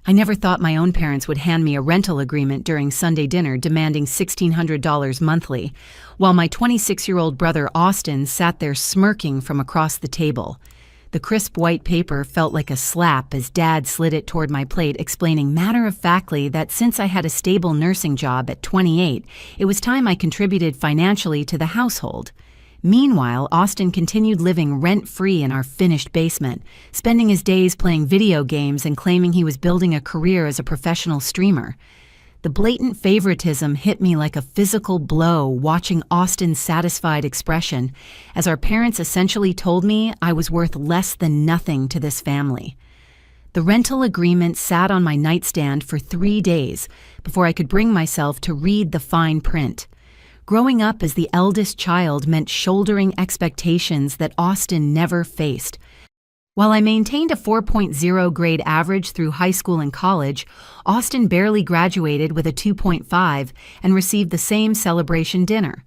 I never thought my own parents would hand me a rental agreement during Sunday dinner demanding $1,600 monthly, while my 26-year-old brother Austin sat there smirking from across the table. The crisp white paper felt like a slap as Dad slid it toward my plate, explaining matter-of-factly that since I had a stable nursing job at 28, it was time I contributed financially to the household. Meanwhile, Austin continued living rent-free in our finished basement, spending his days playing video games and claiming he was building a career as a professional streamer. The blatant favoritism hit me like a physical blow watching Austin's satisfied expression, as our parents essentially told me I was worth less than nothing to this family. The rental agreement sat on my nightstand for 3 days before I could bring myself to read the fine print. Growing up as the eldest child meant shouldering expectations that Austin never faced. While I maintained a 4.0 grade average through high school and college, Austin barely graduated with a 2.5 and received the same celebration dinner.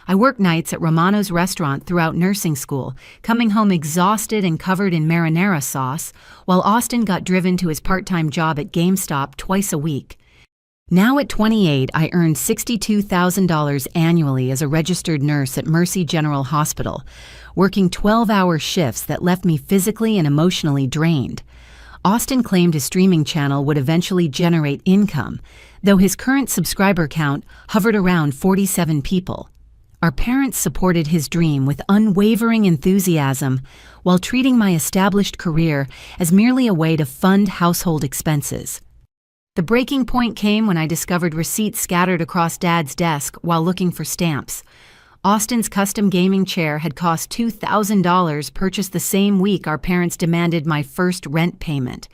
I worked nights at Romano's restaurant throughout nursing school, coming home exhausted and covered in marinara sauce, while Austin got driven to his part-time job at GameStop twice a week. Now at 28, I earned $62,000 annually as a registered nurse at Mercy General Hospital, working 12-hour shifts that left me physically and emotionally drained. Austin claimed his streaming channel would eventually generate income, though his current subscriber count hovered around 47 people. Our parents supported his dream with unwavering enthusiasm while treating my established career as merely a way to fund household expenses. The breaking point came when I discovered receipts scattered across Dad's desk while looking for stamps. Austin's custom gaming chair had cost $2,000, purchased the same week our parents demanded my first rent payment.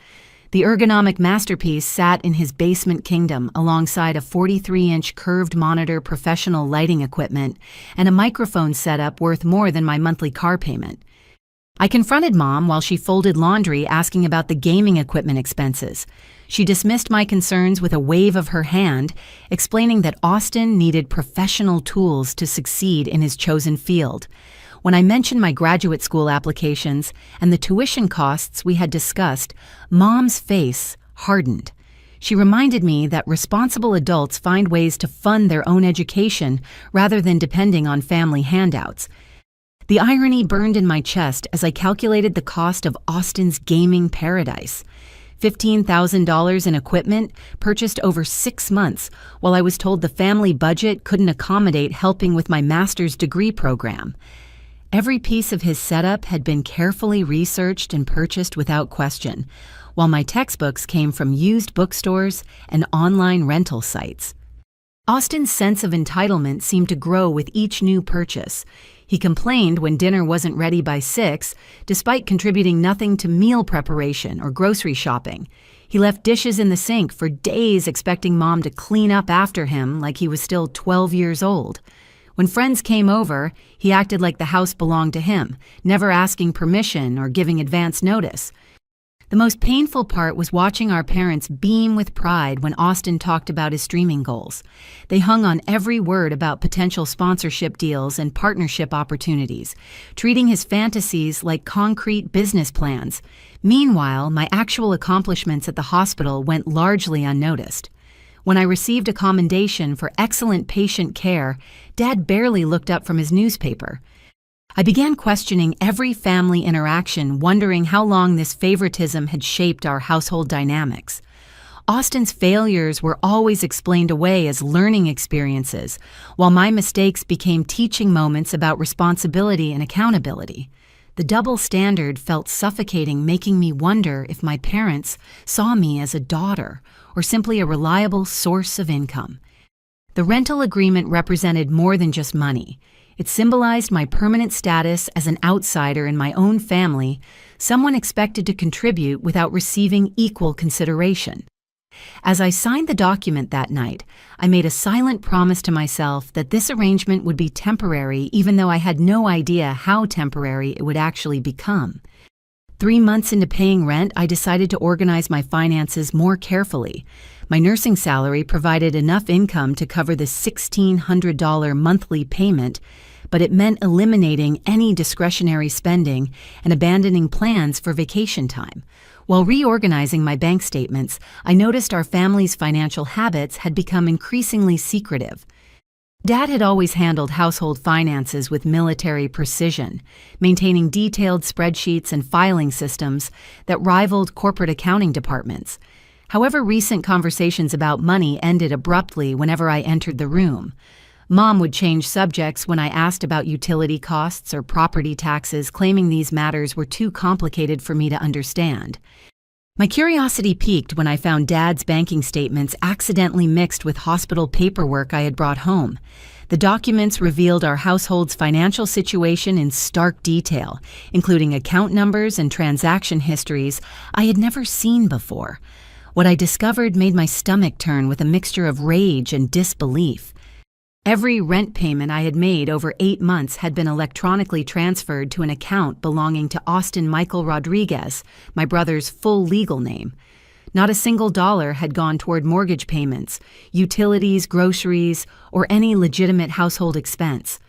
The ergonomic masterpiece sat in his basement kingdom alongside a 43-inch curved monitor, professional lighting equipment, and a microphone setup worth more than my monthly car payment. I confronted Mom while she folded laundry, asking about the gaming equipment expenses. She dismissed my concerns with a wave of her hand, explaining that Austin needed professional tools to succeed in his chosen field. When I mentioned my graduate school applications and the tuition costs we had discussed, Mom's face hardened. She reminded me that responsible adults find ways to fund their own education rather than depending on family handouts. The irony burned in my chest as I calculated the cost of Austin's gaming paradise. $15,000 in equipment purchased over 6 months, while I was told the family budget couldn't accommodate helping with my master's degree program. Every piece of his setup had been carefully researched and purchased without question, while my textbooks came from used bookstores and online rental sites. Austin's sense of entitlement seemed to grow with each new purchase. He complained when dinner wasn't ready by 6, despite contributing nothing to meal preparation or grocery shopping. He left dishes in the sink for days, expecting Mom to clean up after him like he was still 12 years old. When friends came over, he acted like the house belonged to him, never asking permission or giving advance notice. The most painful part was watching our parents beam with pride when Austin talked about his streaming goals. They hung on every word about potential sponsorship deals and partnership opportunities, treating his fantasies like concrete business plans. Meanwhile, my actual accomplishments at the hospital went largely unnoticed. When I received a commendation for excellent patient care, Dad barely looked up from his newspaper. I began questioning every family interaction, wondering how long this favoritism had shaped our household dynamics. Austin's failures were always explained away as learning experiences, while my mistakes became teaching moments about responsibility and accountability. The double standard felt suffocating, making me wonder if my parents saw me as a daughter or simply a reliable source of income. The rental agreement represented more than just money. It symbolized my permanent status as an outsider in my own family, someone expected to contribute without receiving equal consideration. As I signed the document that night, I made a silent promise to myself that this arrangement would be temporary, even though I had no idea how temporary it would actually become. 3 months into paying rent, I decided to organize my finances more carefully. My nursing salary provided enough income to cover the $1,600 monthly payment, but it meant eliminating any discretionary spending and abandoning plans for vacation time. While reorganizing my bank statements, I noticed our family's financial habits had become increasingly secretive. Dad had always handled household finances with military precision, maintaining detailed spreadsheets and filing systems that rivaled corporate accounting departments. However, recent conversations about money ended abruptly whenever I entered the room. Mom would change subjects when I asked about utility costs or property taxes, claiming these matters were too complicated for me to understand. My curiosity peaked when I found Dad's banking statements accidentally mixed with hospital paperwork I had brought home. The documents revealed our household's financial situation in stark detail, including account numbers and transaction histories I had never seen before. What I discovered made my stomach turn with a mixture of rage and disbelief. Every rent payment I had made over 8 months had been electronically transferred to an account belonging to Austin Michael Rodriguez, my brother's full legal name. Not a single dollar had gone toward mortgage payments, utilities, groceries, or any legitimate household expense.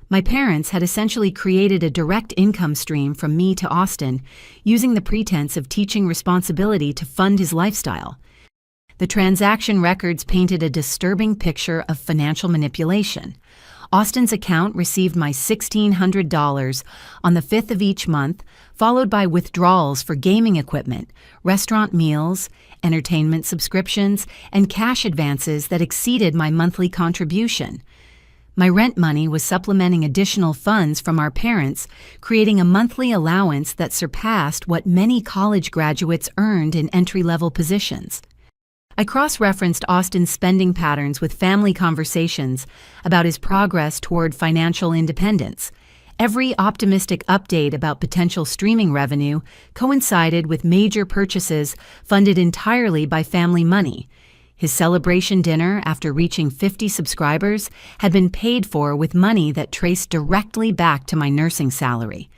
My parents had essentially created a direct income stream from me to Austin, using the pretense of teaching responsibility to fund his lifestyle. The transaction records painted a disturbing picture of financial manipulation. Austin's account received my $1,600 on the 5th of each month, followed by withdrawals for gaming equipment, restaurant meals, entertainment subscriptions, and cash advances that exceeded my monthly contribution. My rent money was supplementing additional funds from our parents, creating a monthly allowance that surpassed what many college graduates earned in entry-level positions. I cross-referenced Austin's spending patterns with family conversations about his progress toward financial independence. Every optimistic update about potential streaming revenue coincided with major purchases funded entirely by family money. His celebration dinner, after reaching 50 subscribers, had been paid for with money that traced directly back to my nursing salary.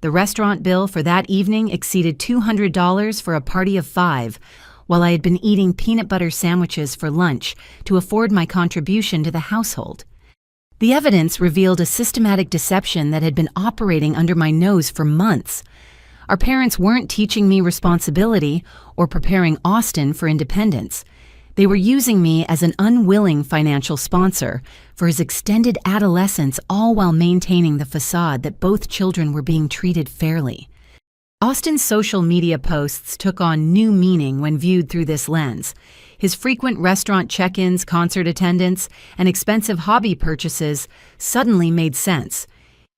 The restaurant bill for that evening exceeded $200 for a party of 5, while I had been eating peanut butter sandwiches for lunch to afford my contribution to the household. The evidence revealed a systematic deception that had been operating under my nose for months. Our parents weren't teaching me responsibility or preparing Austin for independence. They were using me as an unwilling financial sponsor for his extended adolescence, all while maintaining the facade that both children were being treated fairly. Austin's social media posts took on new meaning when viewed through this lens. His frequent restaurant check-ins, concert attendance, and expensive hobby purchases suddenly made sense.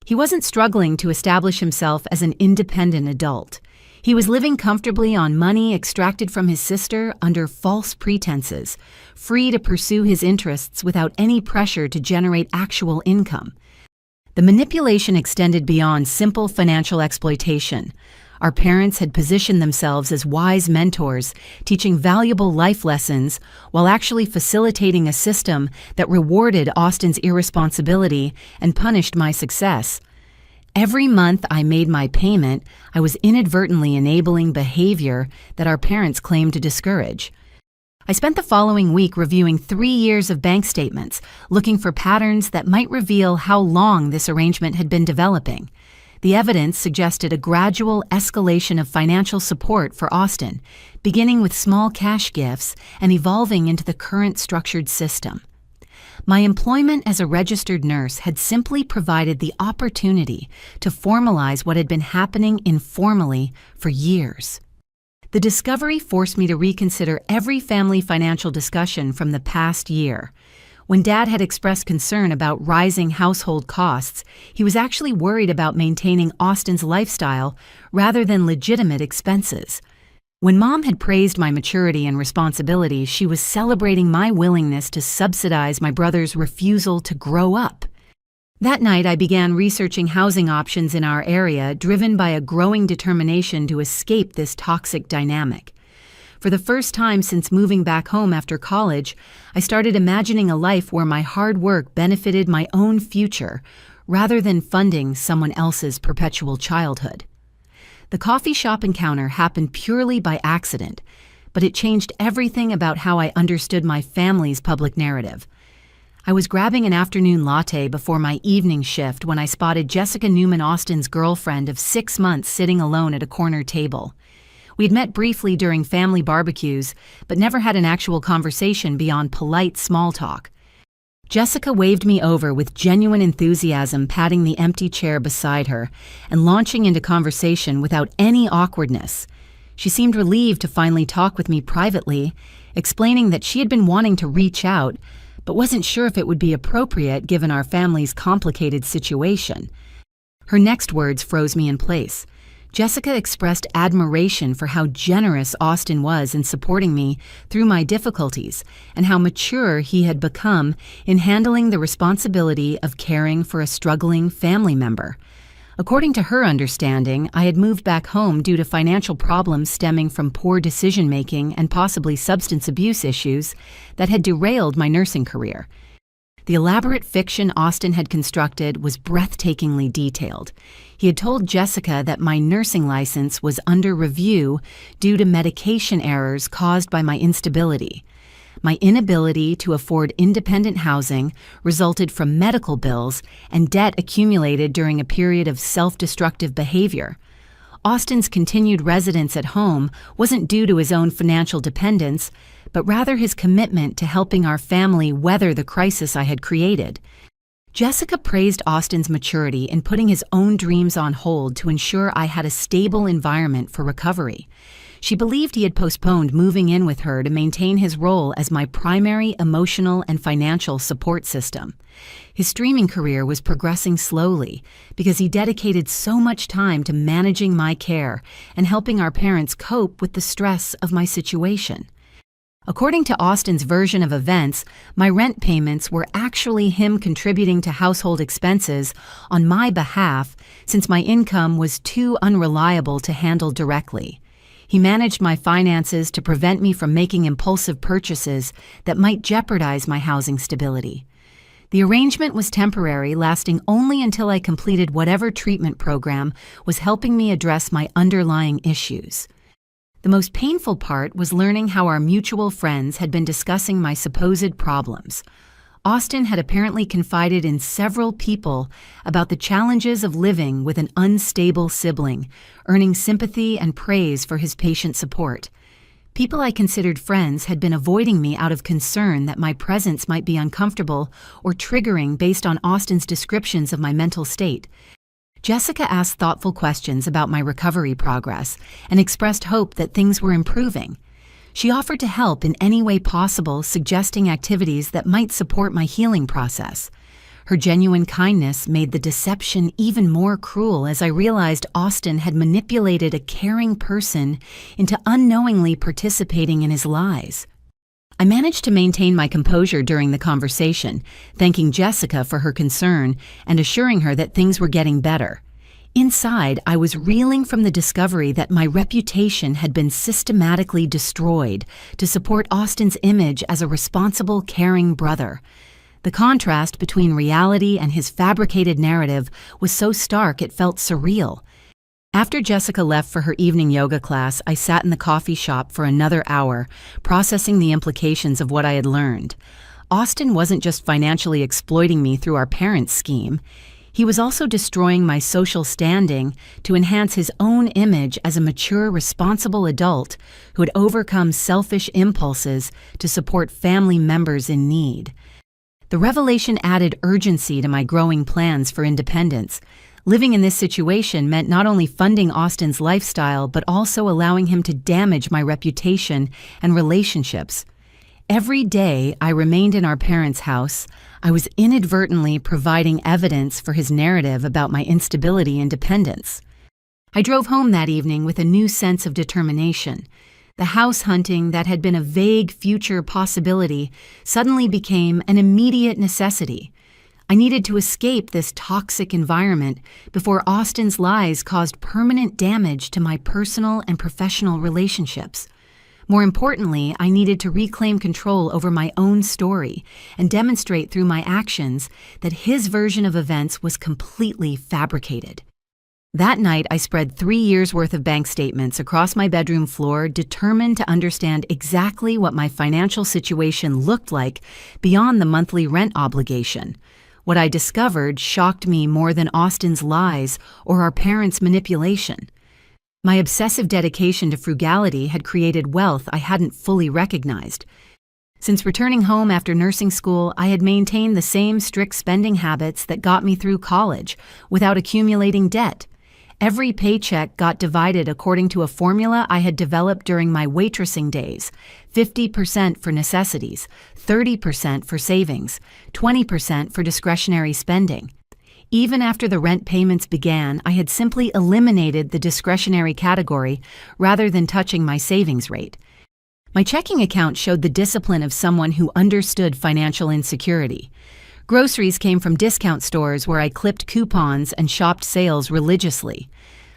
He wasn't struggling to establish himself as an independent adult. He was living comfortably on money extracted from his sister under false pretenses, free to pursue his interests without any pressure to generate actual income. The manipulation extended beyond simple financial exploitation. Our parents had positioned themselves as wise mentors, teaching valuable life lessons while actually facilitating a system that rewarded Austin's irresponsibility and punished my success. Every month I made my payment, I was inadvertently enabling behavior that our parents claimed to discourage. I spent the following week reviewing 3 years of bank statements, looking for patterns that might reveal how long this arrangement had been developing. The evidence suggested a gradual escalation of financial support for Austin, beginning with small cash gifts and evolving into the current structured system. My employment as a registered nurse had simply provided the opportunity to formalize what had been happening informally for years. The discovery forced me to reconsider every family financial discussion from the past year. When Dad had expressed concern about rising household costs, he was actually worried about maintaining Austin's lifestyle rather than legitimate expenses. When Mom had praised my maturity and responsibility, she was celebrating my willingness to subsidize my brother's refusal to grow up. That night, I began researching housing options in our area, driven by a growing determination to escape this toxic dynamic. For the first time since moving back home after college, I started imagining a life where my hard work benefited my own future, rather than funding someone else's perpetual childhood. The coffee shop encounter happened purely by accident, but it changed everything about how I understood my family's public narrative. I was grabbing an afternoon latte before my evening shift when I spotted Jessica Newman Austin's girlfriend of 6 months sitting alone at a corner table. We'd met briefly during family barbecues, but never had an actual conversation beyond polite small talk. Jessica waved me over with genuine enthusiasm, patting the empty chair beside her and launching into conversation without any awkwardness. She seemed relieved to finally talk with me privately, explaining that she had been wanting to reach out, but wasn't sure if it would be appropriate given our family's complicated situation. Her next words froze me in place. Jessica expressed admiration for how generous Austin was in supporting me through my difficulties and how mature he had become in handling the responsibility of caring for a struggling family member. According to her understanding, I had moved back home due to financial problems stemming from poor decision-making and possibly substance abuse issues that had derailed my nursing career. The elaborate fiction Austin had constructed was breathtakingly detailed. He had told Jessica that my nursing license was under review due to medication errors caused by my instability. My inability to afford independent housing resulted from medical bills and debt accumulated during a period of self-destructive behavior. Austin's continued residence at home wasn't due to his own financial dependence, but rather his commitment to helping our family weather the crisis I had created. Jessica praised Austin's maturity in putting his own dreams on hold to ensure I had a stable environment for recovery. She believed he had postponed moving in with her to maintain his role as my primary emotional and financial support system. His streaming career was progressing slowly because he dedicated so much time to managing my care and helping our parents cope with the stress of my situation. According to Austin's version of events, my rent payments were actually him contributing to household expenses on my behalf since my income was too unreliable to handle directly. He managed my finances to prevent me from making impulsive purchases that might jeopardize my housing stability. The arrangement was temporary, lasting only until I completed whatever treatment program was helping me address my underlying issues. The most painful part was learning how our mutual friends had been discussing my supposed problems. Austin had apparently confided in several people about the challenges of living with an unstable sibling, earning sympathy and praise for his patient support. People I considered friends had been avoiding me out of concern that my presence might be uncomfortable or triggering based on Austin's descriptions of my mental state. Jessica asked thoughtful questions about my recovery progress and expressed hope that things were improving. She offered to help in any way possible, suggesting activities that might support my healing process. Her genuine kindness made the deception even more cruel as I realized Austin had manipulated a caring person into unknowingly participating in his lies. I managed to maintain my composure during the conversation, thanking Jessica for her concern and assuring her that things were getting better. Inside, I was reeling from the discovery that my reputation had been systematically destroyed to support Austin's image as a responsible, caring brother. The contrast between reality and his fabricated narrative was so stark it felt surreal. After Jessica left for her evening yoga class, I sat in the coffee shop for another hour, processing the implications of what I had learned. Austin wasn't just financially exploiting me through our parents' scheme. He was also destroying my social standing to enhance his own image as a mature, responsible adult who had overcome selfish impulses to support family members in need. The revelation added urgency to my growing plans for independence. Living in this situation meant not only funding Austin's lifestyle, but also allowing him to damage my reputation and relationships. Every day I remained in our parents' house, I was inadvertently providing evidence for his narrative about my instability and dependence. I drove home that evening with a new sense of determination. The house hunting that had been a vague future possibility suddenly became an immediate necessity. I needed to escape this toxic environment before Austin's lies caused permanent damage to my personal and professional relationships. More importantly, I needed to reclaim control over my own story and demonstrate through my actions that his version of events was completely fabricated. That night, I spread 3 years' worth of bank statements across my bedroom floor, determined to understand exactly what my financial situation looked like beyond the monthly rent obligation. What I discovered shocked me more than Austin's lies or our parents' manipulation. My obsessive dedication to frugality had created wealth I hadn't fully recognized. Since returning home after nursing school, I had maintained the same strict spending habits that got me through college without accumulating debt. Every paycheck got divided according to a formula I had developed during my waitressing days: 50% for necessities, 30% for savings, 20% for discretionary spending. Even after the rent payments began, I had simply eliminated the discretionary category rather than touching my savings rate. My checking account showed the discipline of someone who understood financial insecurity. Groceries came from discount stores where I clipped coupons and shopped sales religiously.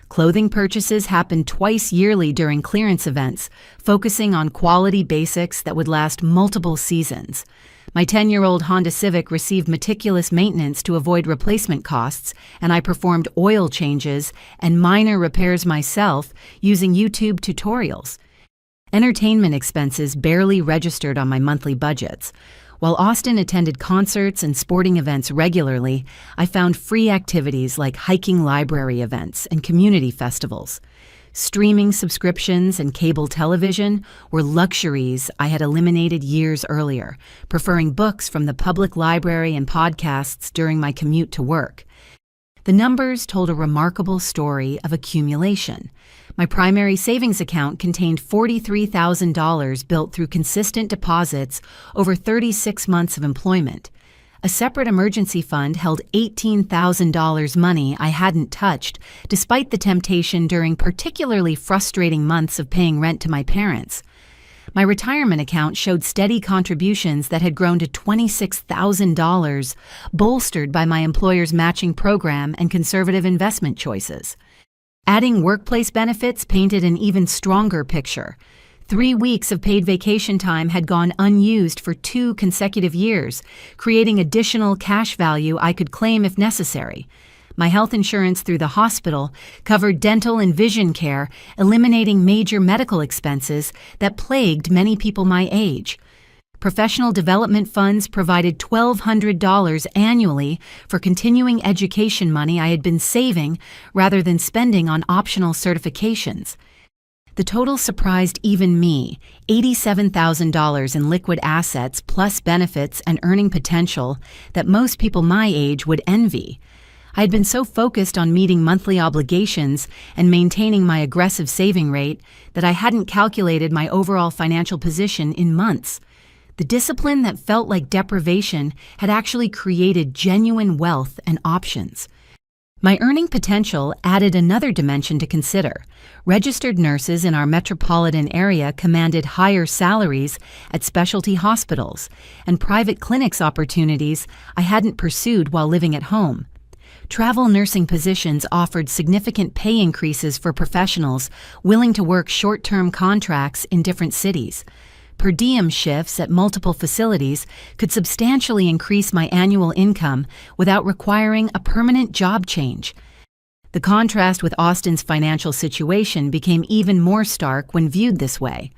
Clothing purchases happened twice yearly during clearance events, focusing on quality basics that would last multiple seasons. My 10-year-old Honda Civic received meticulous maintenance to avoid replacement costs, and I performed oil changes and minor repairs myself using YouTube tutorials. Entertainment expenses barely registered on my monthly budgets. While Austin attended concerts and sporting events regularly, I found free activities like hiking library events and community festivals. Streaming subscriptions and cable television were luxuries I had eliminated years earlier, preferring books from the public library and podcasts during my commute to work. The numbers told a remarkable story of accumulation. My primary savings account contained $43,000 built through consistent deposits over 36 months of employment. A separate emergency fund held $18,000 money I hadn't touched, despite the temptation during particularly frustrating months of paying rent to my parents. My retirement account showed steady contributions that had grown to $26,000, bolstered by my employer's matching program and conservative investment choices. Adding workplace benefits painted an even stronger picture. 3 weeks of paid vacation time had gone unused for 2 consecutive years, creating additional cash value I could claim if necessary. My health insurance through the hospital covered dental and vision care, eliminating major medical expenses that plagued many people my age. Professional development funds provided $1,200 annually for continuing education money I had been saving rather than spending on optional certifications. The total surprised even me: $87,000 in liquid assets plus benefits and earning potential that most people my age would envy. I had been so focused on meeting monthly obligations and maintaining my aggressive saving rate that I hadn't calculated my overall financial position in months. The discipline that felt like deprivation had actually created genuine wealth and options. My earning potential added another dimension to consider. Registered nurses in our metropolitan area commanded higher salaries at specialty hospitals, and private clinics opportunities I hadn't pursued while living at home. Travel nursing positions offered significant pay increases for professionals willing to work short-term contracts in different cities. Per diem shifts at multiple facilities could substantially increase my annual income without requiring a permanent job change. The contrast with Austin's financial situation became even more stark when viewed this way.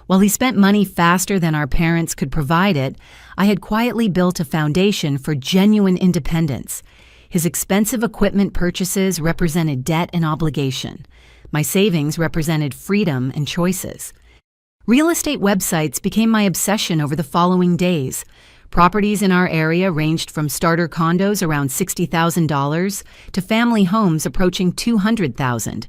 While he spent money faster than our parents could provide it, I had quietly built a foundation for genuine independence. His expensive equipment purchases represented debt and obligation. My savings represented freedom and choices. Real estate websites became my obsession over the following days. Properties in our area ranged from starter condos around $60,000 to family homes approaching $200,000.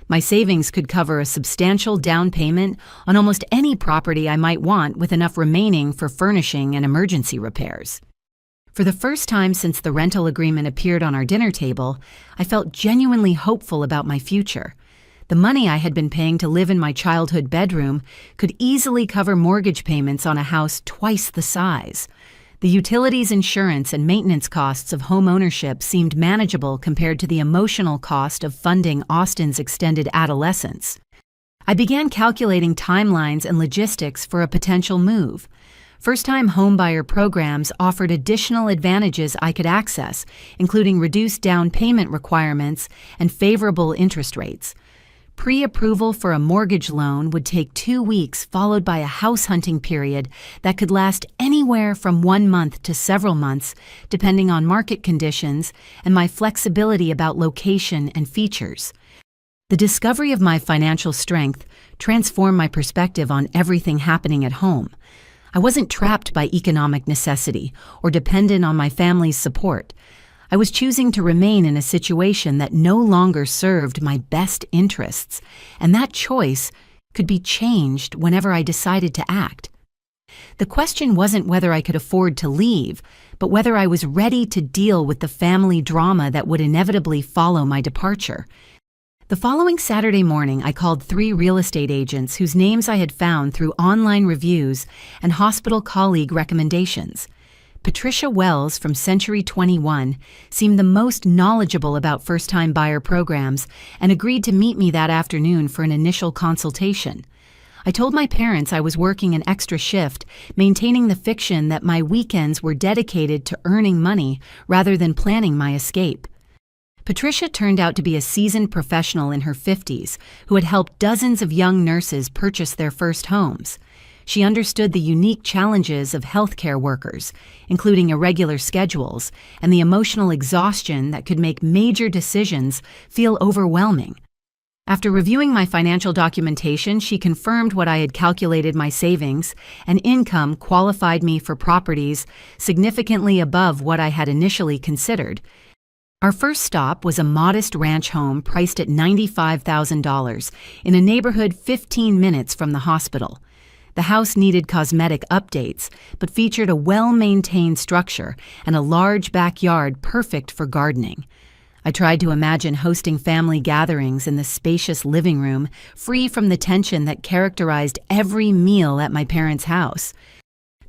My savings could cover a substantial down payment on almost any property I might want, with enough remaining for furnishing and emergency repairs. For the first time since the rental agreement appeared on our dinner table, I felt genuinely hopeful about my future. The money I had been paying to live in my childhood bedroom could easily cover mortgage payments on a house twice the size. The utilities, insurance, and maintenance costs of home ownership seemed manageable compared to the emotional cost of funding Austin's extended adolescence. I began calculating timelines and logistics for a potential move. First-time homebuyer programs offered additional advantages I could access, including reduced down payment requirements and favorable interest rates. Pre-approval for a mortgage loan would take 2 weeks, followed by a house hunting period that could last anywhere from 1 month to several months, depending on market conditions and my flexibility about location and features. The discovery of my financial strength transformed my perspective on everything happening at home. I wasn't trapped by economic necessity or dependent on my family's support. I was choosing to remain in a situation that no longer served my best interests, and that choice could be changed whenever I decided to act. The question wasn't whether I could afford to leave, but whether I was ready to deal with the family drama that would inevitably follow my departure. The following Saturday morning, I called 3 real estate agents whose names I had found through online reviews and hospital colleague recommendations. Patricia Wells from Century 21 seemed the most knowledgeable about first-time buyer programs and agreed to meet me that afternoon for an initial consultation. I told my parents I was working an extra shift, maintaining the fiction that my weekends were dedicated to earning money rather than planning my escape. Patricia turned out to be a seasoned professional in her 50s who had helped dozens of young nurses purchase their first homes. She understood the unique challenges of healthcare workers, including irregular schedules and the emotional exhaustion that could make major decisions feel overwhelming. After reviewing my financial documentation, she confirmed what I had calculated my savings and income qualified me for properties significantly above what I had initially considered. Our first stop was a modest ranch home priced at $95,000 in a neighborhood 15 minutes from the hospital. The house needed cosmetic updates, but featured a well-maintained structure and a large backyard perfect for gardening. I tried to imagine hosting family gatherings in the spacious living room, free from the tension that characterized every meal at my parents' house.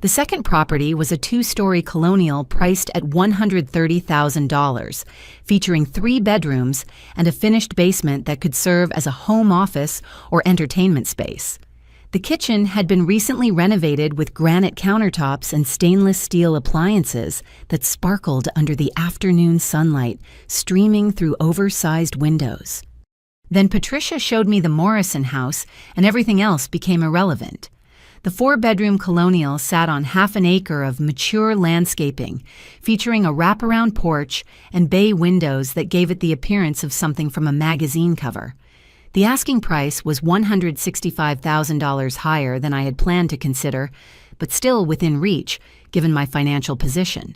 The second property was a 2-story colonial priced at $130,000, featuring 3 bedrooms and a finished basement that could serve as a home office or entertainment space. The kitchen had been recently renovated with granite countertops and stainless steel appliances that sparkled under the afternoon sunlight streaming through oversized windows. Then Patricia showed me the Morrison house, and everything else became irrelevant. The 4-bedroom colonial sat on half an acre of mature landscaping, featuring a wraparound porch and bay windows that gave it the appearance of something from a magazine cover. The asking price was $165,000 higher than I had planned to consider, but still within reach, given my financial position.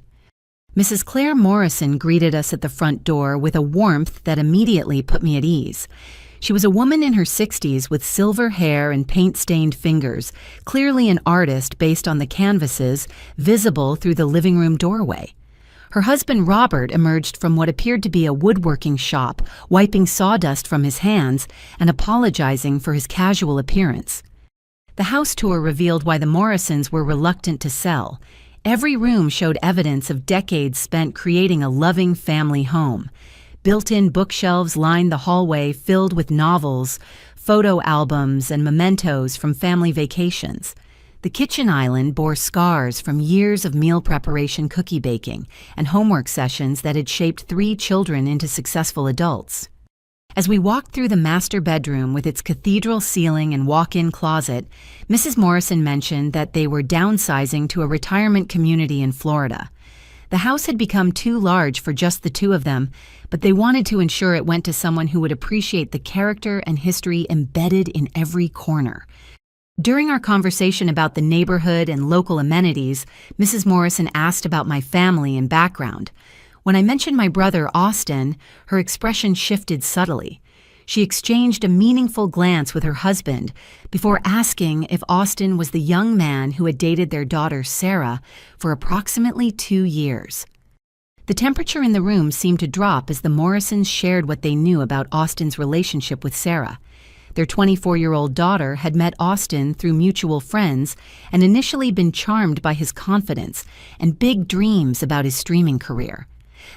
Mrs. Claire Morrison greeted us at the front door with a warmth that immediately put me at ease. She was a woman in her 60s with silver hair and paint-stained fingers, clearly an artist based on the canvases visible through the living room doorway. Her husband Robert emerged from what appeared to be a woodworking shop, wiping sawdust from his hands and apologizing for his casual appearance. The house tour revealed why the Morrisons were reluctant to sell. Every room showed evidence of decades spent creating a loving family home. Built-in bookshelves lined the hallway filled with novels, photo albums, and mementos from family vacations. The kitchen island bore scars from years of meal preparation, cookie baking, and homework sessions that had shaped 3 children into successful adults. As we walked through the master bedroom with its cathedral ceiling and walk-in closet, Mrs. Morrison mentioned that they were downsizing to a retirement community in Florida. The house had become too large for just the 2 of them, but they wanted to ensure it went to someone who would appreciate the character and history embedded in every corner. During our conversation about the neighborhood and local amenities, Mrs. Morrison asked about my family and background. When I mentioned my brother, Austin, her expression shifted subtly. She exchanged a meaningful glance with her husband before asking if Austin was the young man who had dated their daughter, Sarah, for approximately 2 years. The temperature in the room seemed to drop as the Morrisons shared what they knew about Austin's relationship with Sarah. Their 24-year-old daughter had met Austin through mutual friends and initially been charmed by his confidence and big dreams about his streaming career.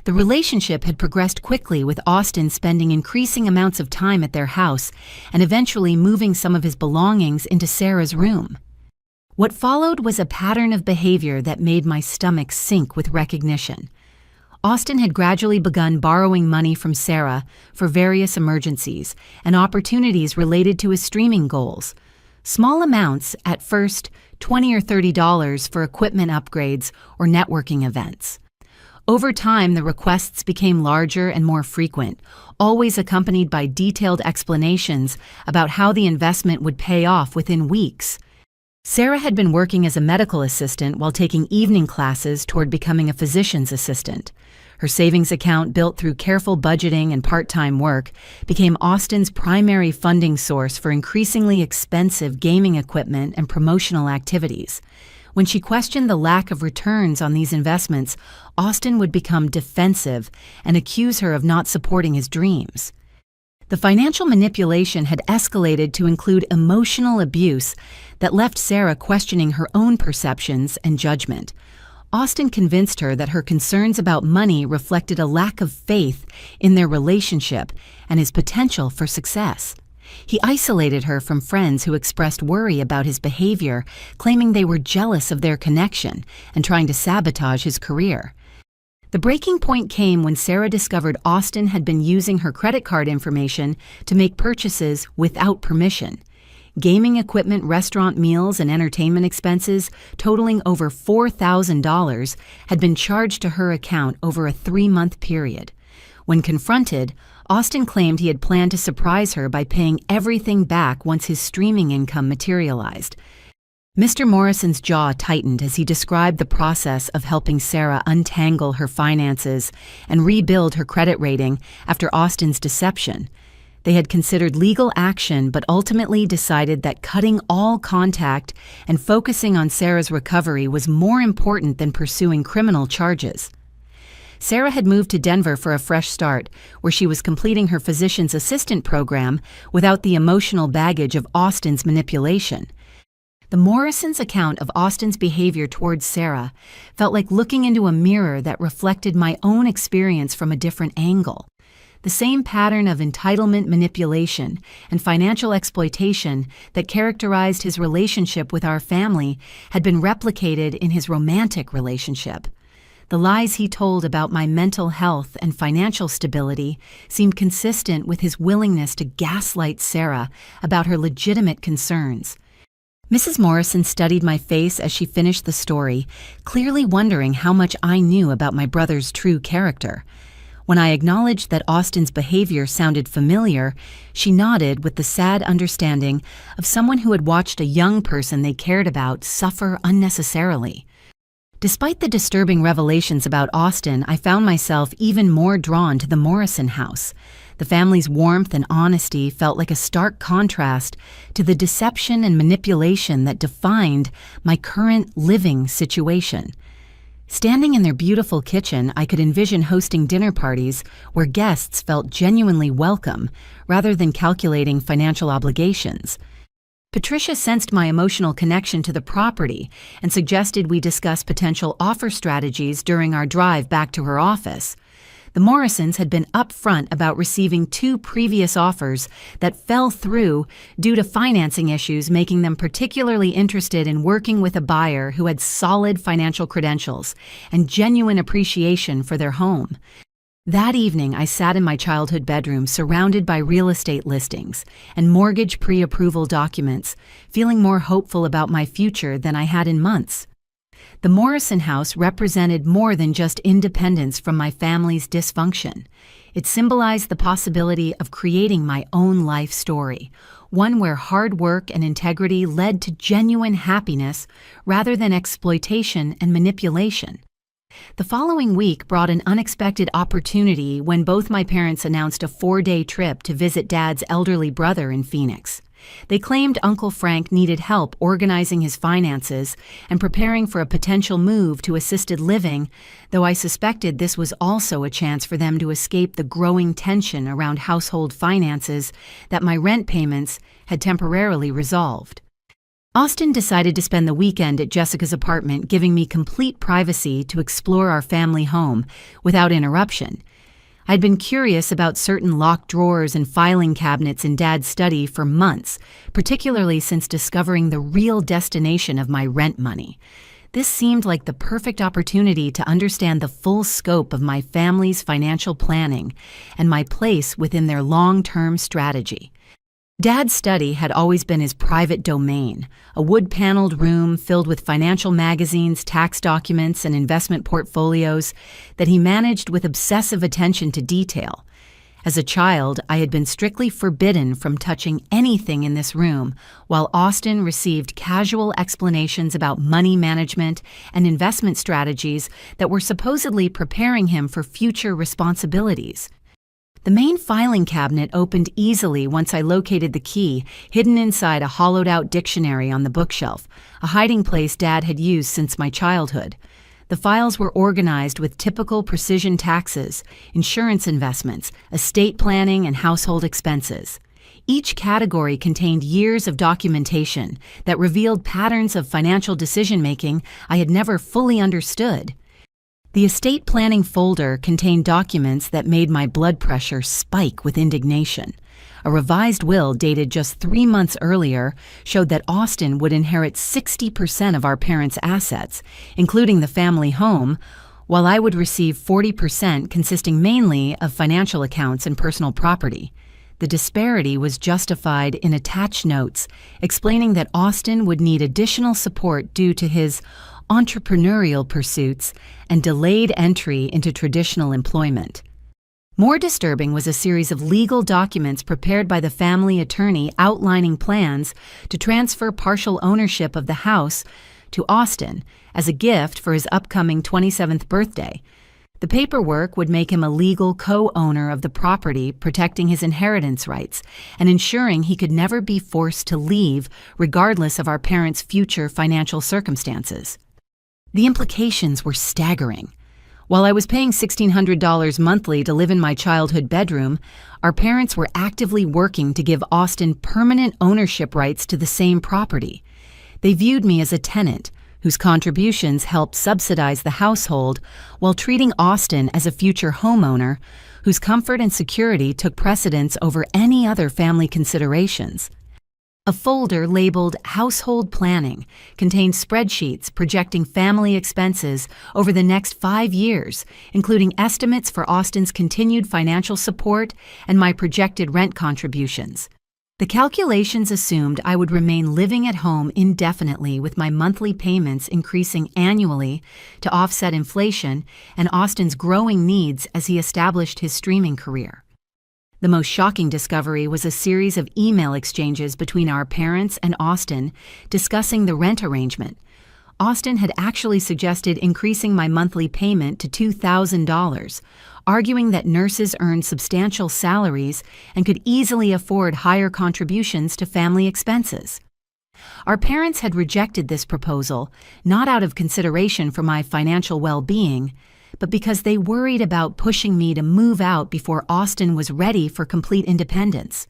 The relationship had progressed quickly, with Austin spending increasing amounts of time at their house and eventually moving some of his belongings into Sarah's room. What followed was a pattern of behavior that made my stomach sink with recognition. Austin had gradually begun borrowing money from Sarah for various emergencies and opportunities related to his streaming goals. Small amounts, at first $20 or $30 for equipment upgrades or networking events. Over time, the requests became larger and more frequent, always accompanied by detailed explanations about how the investment would pay off within weeks. Sarah had been working as a medical assistant while taking evening classes toward becoming a physician's assistant. Her savings account, built through careful budgeting and part-time work, became Austin's primary funding source for increasingly expensive gaming equipment and promotional activities. When she questioned the lack of returns on these investments, Austin would become defensive and accuse her of not supporting his dreams. The financial manipulation had escalated to include emotional abuse that left Sarah questioning her own perceptions and judgment. Austin convinced her that her concerns about money reflected a lack of faith in their relationship and his potential for success. He isolated her from friends who expressed worry about his behavior, claiming they were jealous of their connection and trying to sabotage his career. The breaking point came when Sarah discovered Austin had been using her credit card information to make purchases without permission. Gaming equipment, restaurant meals, and entertainment expenses totaling over $4,000 had been charged to her account over a 3-month period. When confronted, Austin claimed he had planned to surprise her by paying everything back once his streaming income materialized. Mr. Morrison's jaw tightened as he described the process of helping Sarah untangle her finances and rebuild her credit rating after Austin's deception. They had considered legal action but ultimately decided that cutting all contact and focusing on Sarah's recovery was more important than pursuing criminal charges. Sarah had moved to Denver for a fresh start, where she was completing her physician's assistant program without the emotional baggage of Austin's manipulation. The Morrisons' account of Austin's behavior towards Sarah felt like looking into a mirror that reflected my own experience from a different angle. The same pattern of entitlement manipulation and financial exploitation that characterized his relationship with our family had been replicated in his romantic relationship. The lies he told about my mental health and financial stability seemed consistent with his willingness to gaslight Sarah about her legitimate concerns. Mrs. Morrison studied my face as she finished the story, clearly wondering how much I knew about my brother's true character. When I acknowledged that Austin's behavior sounded familiar, she nodded with the sad understanding of someone who had watched a young person they cared about suffer unnecessarily. Despite the disturbing revelations about Austin, I found myself even more drawn to the Morrison house. The family's warmth and honesty felt like a stark contrast to the deception and manipulation that defined my current living situation. Standing in their beautiful kitchen, I could envision hosting dinner parties where guests felt genuinely welcome rather than calculating financial obligations. Patricia sensed my emotional connection to the property and suggested we discuss potential offer strategies during our drive back to her office. The Morrisons had been upfront about receiving 2 previous offers that fell through due to financing issues, making them particularly interested in working with a buyer who had solid financial credentials and genuine appreciation for their home. That evening, I sat in my childhood bedroom surrounded by real estate listings and mortgage pre-approval documents, feeling more hopeful about my future than I had in months. The Morrison house represented more than just independence from my family's dysfunction. It symbolized the possibility of creating my own life story, one where hard work and integrity led to genuine happiness rather than exploitation and manipulation. The following week brought an unexpected opportunity when both my parents announced a 4-day trip to visit Dad's elderly brother in Phoenix. They claimed Uncle Frank needed help organizing his finances and preparing for a potential move to assisted living, though I suspected this was also a chance for them to escape the growing tension around household finances that my rent payments had temporarily resolved. Austin decided to spend the weekend at Jessica's apartment, giving me complete privacy to explore our family home without interruption. I'd been curious about certain locked drawers and filing cabinets in Dad's study for months, particularly since discovering the real destination of my rent money. This seemed like the perfect opportunity to understand the full scope of my family's financial planning and my place within their long-term strategy. Dad's study had always been his private domain, a wood-paneled room filled with financial magazines, tax documents, and investment portfolios that he managed with obsessive attention to detail. As a child, I had been strictly forbidden from touching anything in this room, while Austin received casual explanations about money management and investment strategies that were supposedly preparing him for future responsibilities. The main filing cabinet opened easily once I located the key, hidden inside a hollowed-out dictionary on the bookshelf, a hiding place Dad had used since my childhood. The files were organized with typical precision taxes, insurance investments, estate planning, and household expenses. Each category contained years of documentation that revealed patterns of financial decision-making I had never fully understood. The estate planning folder contained documents that made my blood pressure spike with indignation. A revised will dated just 3 months earlier showed that Austin would inherit 60% of our parents' assets, including the family home, while I would receive 40%, consisting mainly of financial accounts and personal property. The disparity was justified in attached notes explaining that Austin would need additional support due to his entrepreneurial pursuits and delayed entry into traditional employment. More disturbing was a series of legal documents prepared by the family attorney outlining plans to transfer partial ownership of the house to Austin as a gift for his upcoming 27th birthday. The paperwork would make him a legal co-owner of the property, protecting his inheritance rights and ensuring he could never be forced to leave regardless of our parents' future financial circumstances. The implications were staggering. While I was paying $1,600 monthly to live in my childhood bedroom, our parents were actively working to give Austin permanent ownership rights to the same property. They viewed me as a tenant, whose contributions helped subsidize the household, while treating Austin as a future homeowner, whose comfort and security took precedence over any other family considerations. A folder labeled Household Planning contained spreadsheets projecting family expenses over the next 5 years, including estimates for Austin's continued financial support and my projected rent contributions. The calculations assumed I would remain living at home indefinitely, with my monthly payments increasing annually to offset inflation and Austin's growing needs as he established his streaming career. The most shocking discovery was a series of email exchanges between our parents and Austin discussing the rent arrangement. Austin had actually suggested increasing my monthly payment to $2,000, arguing that nurses earned substantial salaries and could easily afford higher contributions to family expenses. Our parents had rejected this proposal, not out of consideration for my financial well-being, but because they worried about pushing me to move out before Austin was ready for complete independence.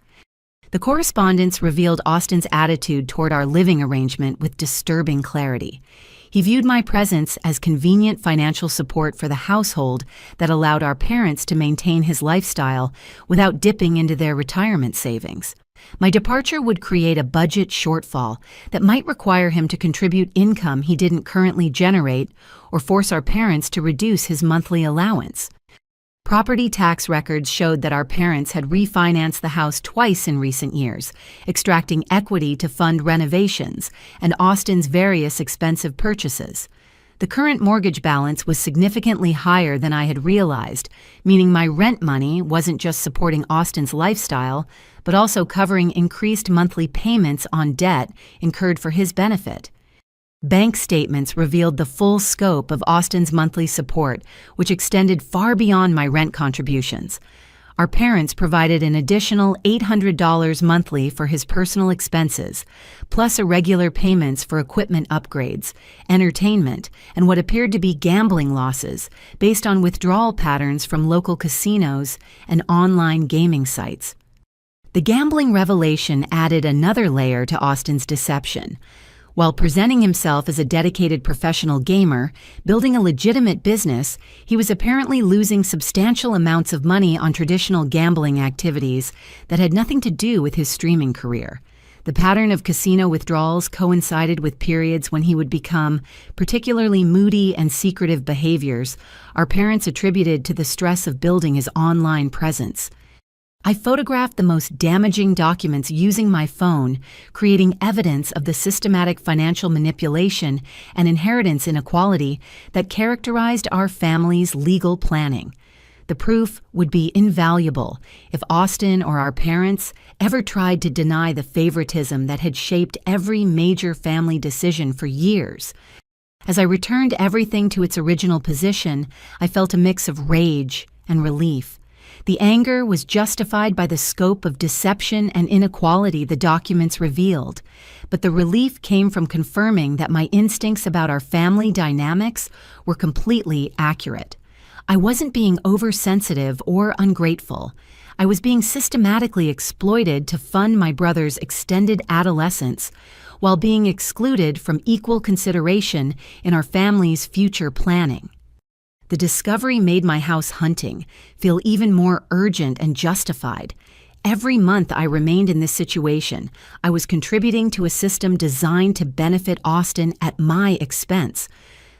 The correspondence revealed Austin's attitude toward our living arrangement with disturbing clarity. He viewed my presence as convenient financial support for the household that allowed our parents to maintain his lifestyle without dipping into their retirement savings. My departure would create a budget shortfall that might require him to contribute income he didn't currently generate or force our parents to reduce his monthly allowance. Property tax records showed that our parents had refinanced the house twice in recent years, extracting equity to fund renovations and Austin's various expensive purchases. The current mortgage balance was significantly higher than I had realized, meaning my rent money wasn't just supporting Austin's lifestyle, but also covering increased monthly payments on debt incurred for his benefit. Bank statements revealed the full scope of Austin's monthly support, which extended far beyond my rent contributions. Our parents provided an additional $800 monthly for his personal expenses, plus irregular payments for equipment upgrades, entertainment, and what appeared to be gambling losses based on withdrawal patterns from local casinos and online gaming sites. The gambling revelation added another layer to Austin's deception. While presenting himself as a dedicated professional gamer, building a legitimate business, he was apparently losing substantial amounts of money on traditional gambling activities that had nothing to do with his streaming career. The pattern of casino withdrawals coincided with periods when he would become particularly moody and secretive behaviors our parents attributed to the stress of building his online presence. I photographed the most damaging documents using my phone, creating evidence of the systematic financial manipulation and inheritance inequality that characterized our family's legal planning. The proof would be invaluable if Austin or our parents ever tried to deny the favoritism that had shaped every major family decision for years. As I returned everything to its original position, I felt a mix of rage and relief. The anger was justified by the scope of deception and inequality the documents revealed, but the relief came from confirming that my instincts about our family dynamics were completely accurate. I wasn't being oversensitive or ungrateful. I was being systematically exploited to fund my brother's extended adolescence while being excluded from equal consideration in our family's future planning. The discovery made my house hunting feel even more urgent and justified. Every month I remained in this situation, I was contributing to a system designed to benefit Austin at my expense.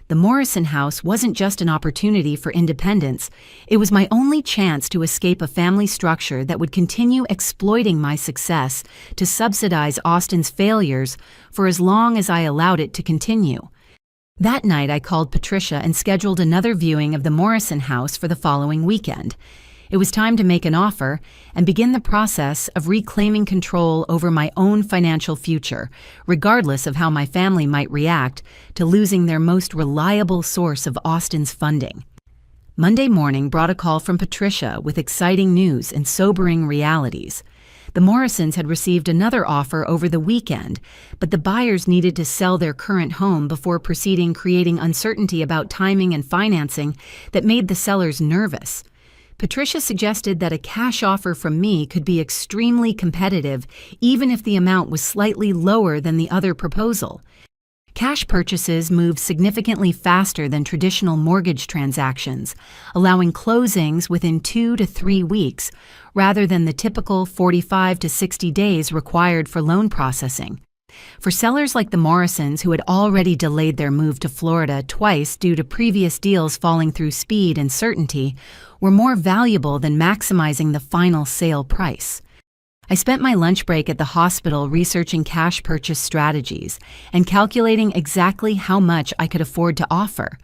The Morrison house wasn't just an opportunity for independence, it was my only chance to escape a family structure that would continue exploiting my success to subsidize Austin's failures for as long as I allowed it to continue. That night I called Patricia and scheduled another viewing of the Morrison house for the following weekend. It was time to make an offer and begin the process of reclaiming control over my own financial future, regardless of how my family might react to losing their most reliable source of Austin's funding. Monday morning brought a call from Patricia with exciting news and sobering realities. The Morrisons had received another offer over the weekend, but the buyers needed to sell their current home before proceeding, creating uncertainty about timing and financing that made the sellers nervous. Patricia suggested that a cash offer from me could be extremely competitive, even if the amount was slightly lower than the other proposal. Cash purchases move significantly faster than traditional mortgage transactions, allowing closings within 2 to 3 weeks, rather than the typical 45 to 60 days required for loan processing. For sellers like the Morrisons, who had already delayed their move to Florida twice due to previous deals falling through speed and certainty, were more valuable than maximizing the final sale price. I spent my lunch break at the hospital researching cash purchase strategies and calculating exactly how much I could afford to offer.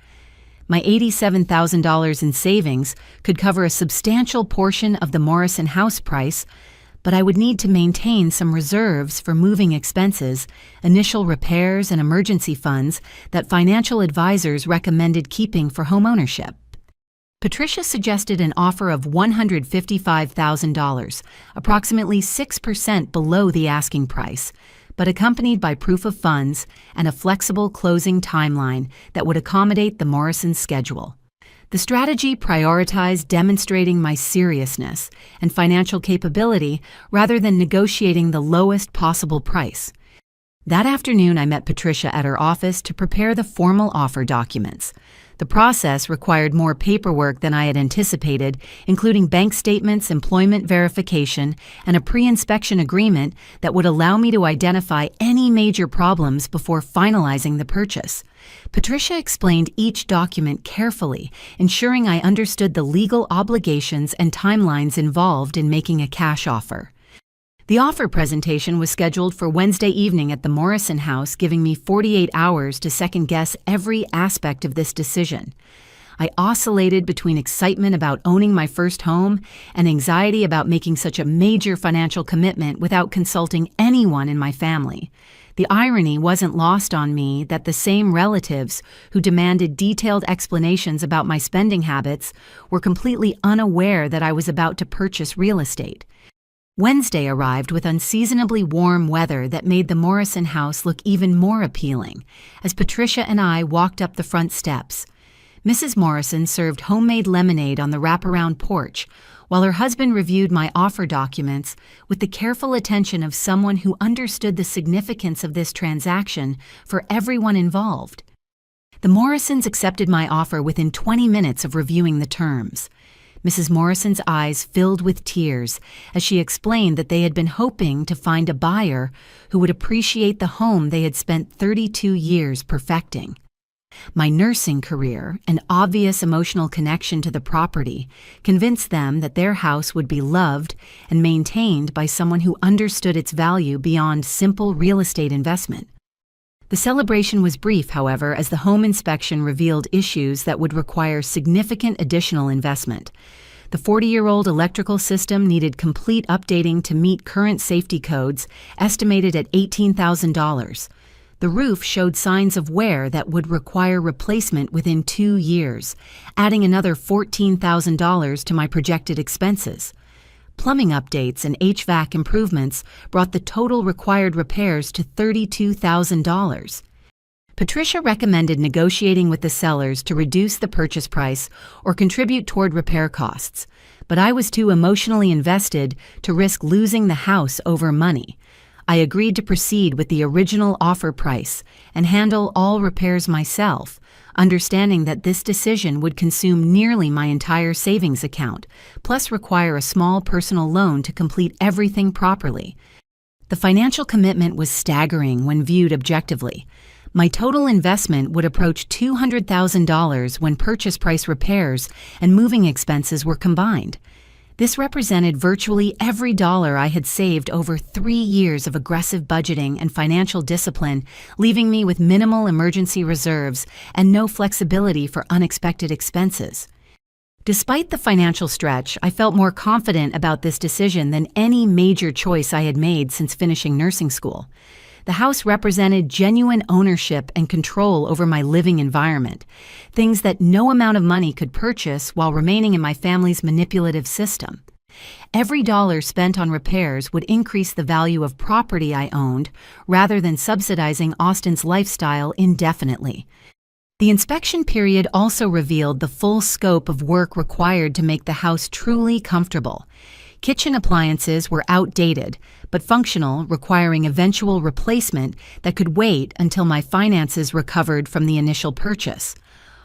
My $87,000 in savings could cover a substantial portion of the Morrison house price, but I would need to maintain some reserves for moving expenses, initial repairs, and emergency funds that financial advisors recommended keeping for homeownership. Patricia suggested an offer of $155,000, approximately 6% below the asking price, but accompanied by proof of funds and a flexible closing timeline that would accommodate the Morrison schedule. The strategy prioritized demonstrating my seriousness and financial capability rather than negotiating the lowest possible price. That afternoon, I met Patricia at her office to prepare the formal offer documents. The process required more paperwork than I had anticipated, including bank statements, employment verification, and a pre-inspection agreement that would allow me to identify any major problems before finalizing the purchase. Patricia explained each document carefully, ensuring I understood the legal obligations and timelines involved in making a cash offer. The offer presentation was scheduled for Wednesday evening at the Morrison house, giving me 48 hours to second-guess every aspect of this decision. I oscillated between excitement about owning my first home and anxiety about making such a major financial commitment without consulting anyone in my family. The irony wasn't lost on me that the same relatives who demanded detailed explanations about my spending habits were completely unaware that I was about to purchase real estate. Wednesday arrived with unseasonably warm weather that made the Morrison house look even more appealing as Patricia and I walked up the front steps. Mrs. Morrison served homemade lemonade on the wraparound porch, while her husband reviewed my offer documents with the careful attention of someone who understood the significance of this transaction for everyone involved. The Morrisons accepted my offer within 20 minutes of reviewing the terms. Mrs. Morrison's eyes filled with tears as she explained that they had been hoping to find a buyer who would appreciate the home they had spent 32 years perfecting. My nursing career and obvious emotional connection to the property convinced them that their house would be loved and maintained by someone who understood its value beyond simple real estate investment. The celebration was brief, however, as the home inspection revealed issues that would require significant additional investment. The 40-year-old electrical system needed complete updating to meet current safety codes, estimated at $18,000. The roof showed signs of wear that would require replacement within 2 years, adding another $14,000 to my projected expenses. Plumbing updates and HVAC improvements brought the total required repairs to $32,000. Patricia recommended negotiating with the sellers to reduce the purchase price or contribute toward repair costs, but I was too emotionally invested to risk losing the house over money. I agreed to proceed with the original offer price and handle all repairs myself, understanding that this decision would consume nearly my entire savings account, plus require a small personal loan to complete everything properly. The financial commitment was staggering when viewed objectively. My total investment would approach $200,000 when purchase price repairs and moving expenses were combined. This represented virtually every dollar I had saved over 3 years of aggressive budgeting and financial discipline, leaving me with minimal emergency reserves and no flexibility for unexpected expenses. Despite the financial stretch, I felt more confident about this decision than any major choice I had made since finishing nursing school. The house represented genuine ownership and control over my living environment, things that no amount of money could purchase while remaining in my family's manipulative system. Every dollar spent on repairs would increase the value of property I owned rather than subsidizing Austin's lifestyle indefinitely. The inspection period also revealed the full scope of work required to make the house truly comfortable. Kitchen appliances were outdated, but functional, requiring eventual replacement that could wait until my finances recovered from the initial purchase.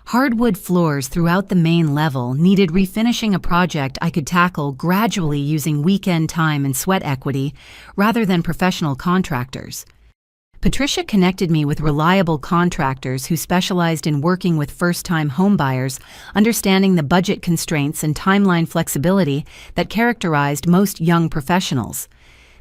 Hardwood floors throughout the main level needed refinishing, a project I could tackle gradually using weekend time and sweat equity rather than professional contractors. Patricia connected me with reliable contractors who specialized in working with first-time homebuyers, understanding the budget constraints and timeline flexibility that characterized most young professionals.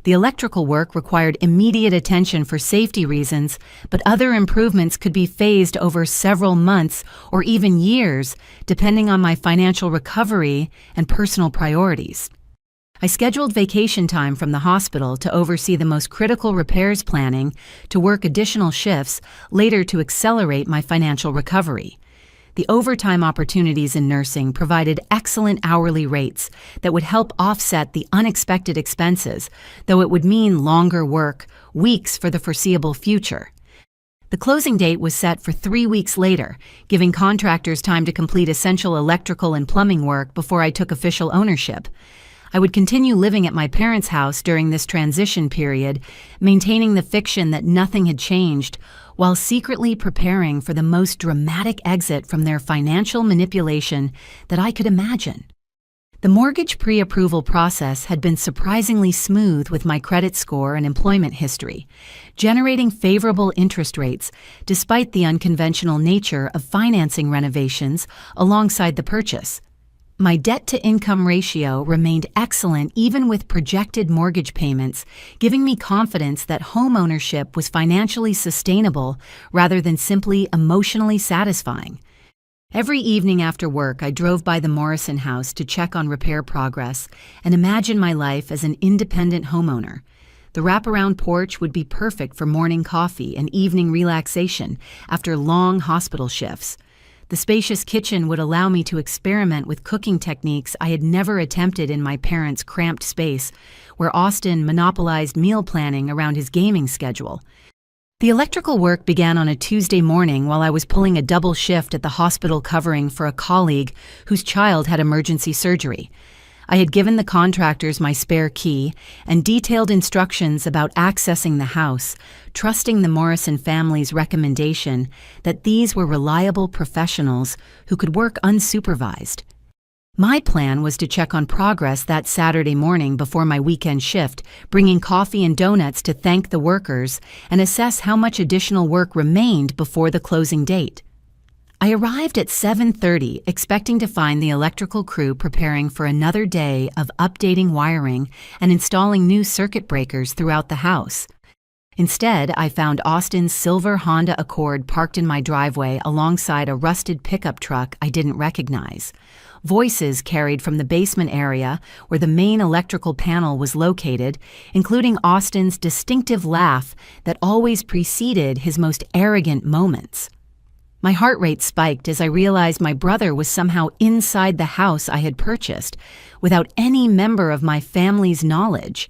The electrical work required immediate attention for safety reasons, but other improvements could be phased over several months or even years, depending on my financial recovery and personal priorities. I scheduled vacation time from the hospital to oversee the most critical repairs planning, to work additional shifts, later to accelerate my financial recovery. The overtime opportunities in nursing provided excellent hourly rates that would help offset the unexpected expenses, though it would mean longer work, weeks for the foreseeable future. The closing date was set for 3 weeks later, giving contractors time to complete essential electrical and plumbing work before I took official ownership. I would continue living at my parents' house during this transition period, maintaining the fiction that nothing had changed, while secretly preparing for the most dramatic exit from their financial manipulation that I could imagine. The mortgage pre-approval process had been surprisingly smooth with my credit score and employment history, generating favorable interest rates despite the unconventional nature of financing renovations alongside the purchase. My debt-to-income ratio remained excellent even with projected mortgage payments, giving me confidence that homeownership was financially sustainable rather than simply emotionally satisfying. Every evening after work, I drove by the Morrison house to check on repair progress and imagine my life as an independent homeowner. The wraparound porch would be perfect for morning coffee and evening relaxation after long hospital shifts. The spacious kitchen would allow me to experiment with cooking techniques I had never attempted in my parents' cramped space, where Austin monopolized meal planning around his gaming schedule. The electrical work began on a Tuesday morning while I was pulling a double shift at the hospital covering for a colleague whose child had emergency surgery. I had given the contractors my spare key and detailed instructions about accessing the house, trusting the Morrison family's recommendation that these were reliable professionals who could work unsupervised. My plan was to check on progress that Saturday morning before my weekend shift, bringing coffee and donuts to thank the workers and assess how much additional work remained before the closing date. I arrived at 7:30, expecting to find the electrical crew preparing for another day of updating wiring and installing new circuit breakers throughout the house. Instead, I found Austin's silver Honda Accord parked in my driveway alongside a rusted pickup truck I didn't recognize. Voices carried from the basement area where the main electrical panel was located, including Austin's distinctive laugh that always preceded his most arrogant moments. My heart rate spiked as I realized my brother was somehow inside the house I had purchased, without any member of my family's knowledge.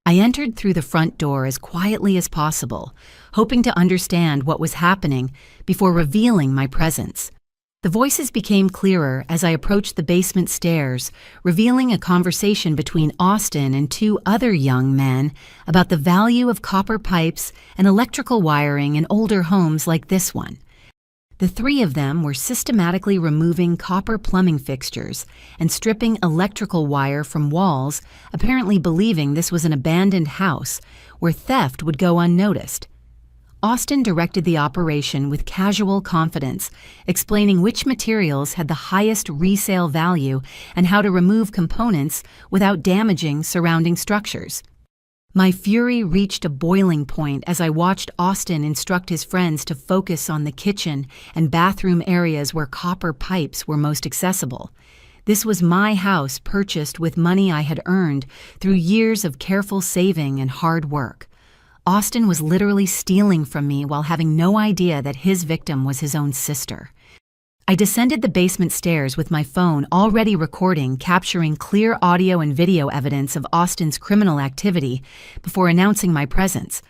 I entered through the front door as quietly as possible, hoping to understand what was happening before revealing my presence. The voices became clearer as I approached the basement stairs, revealing a conversation between Austin and two other young men about the value of copper pipes and electrical wiring in older homes like this one. The three of them were systematically removing copper plumbing fixtures and stripping electrical wire from walls, apparently believing this was an abandoned house where theft would go unnoticed. Austin directed the operation with casual confidence, explaining which materials had the highest resale value and how to remove components without damaging surrounding structures. My fury reached a boiling point as I watched Austin instruct his friends to focus on the kitchen and bathroom areas where copper pipes were most accessible. This was my house purchased with money I had earned through years of careful saving and hard work. Austin was literally stealing from me while having no idea that his victim was his own sister. I descended the basement stairs with my phone already recording, capturing clear audio and video evidence of Austin's criminal activity before announcing my presence.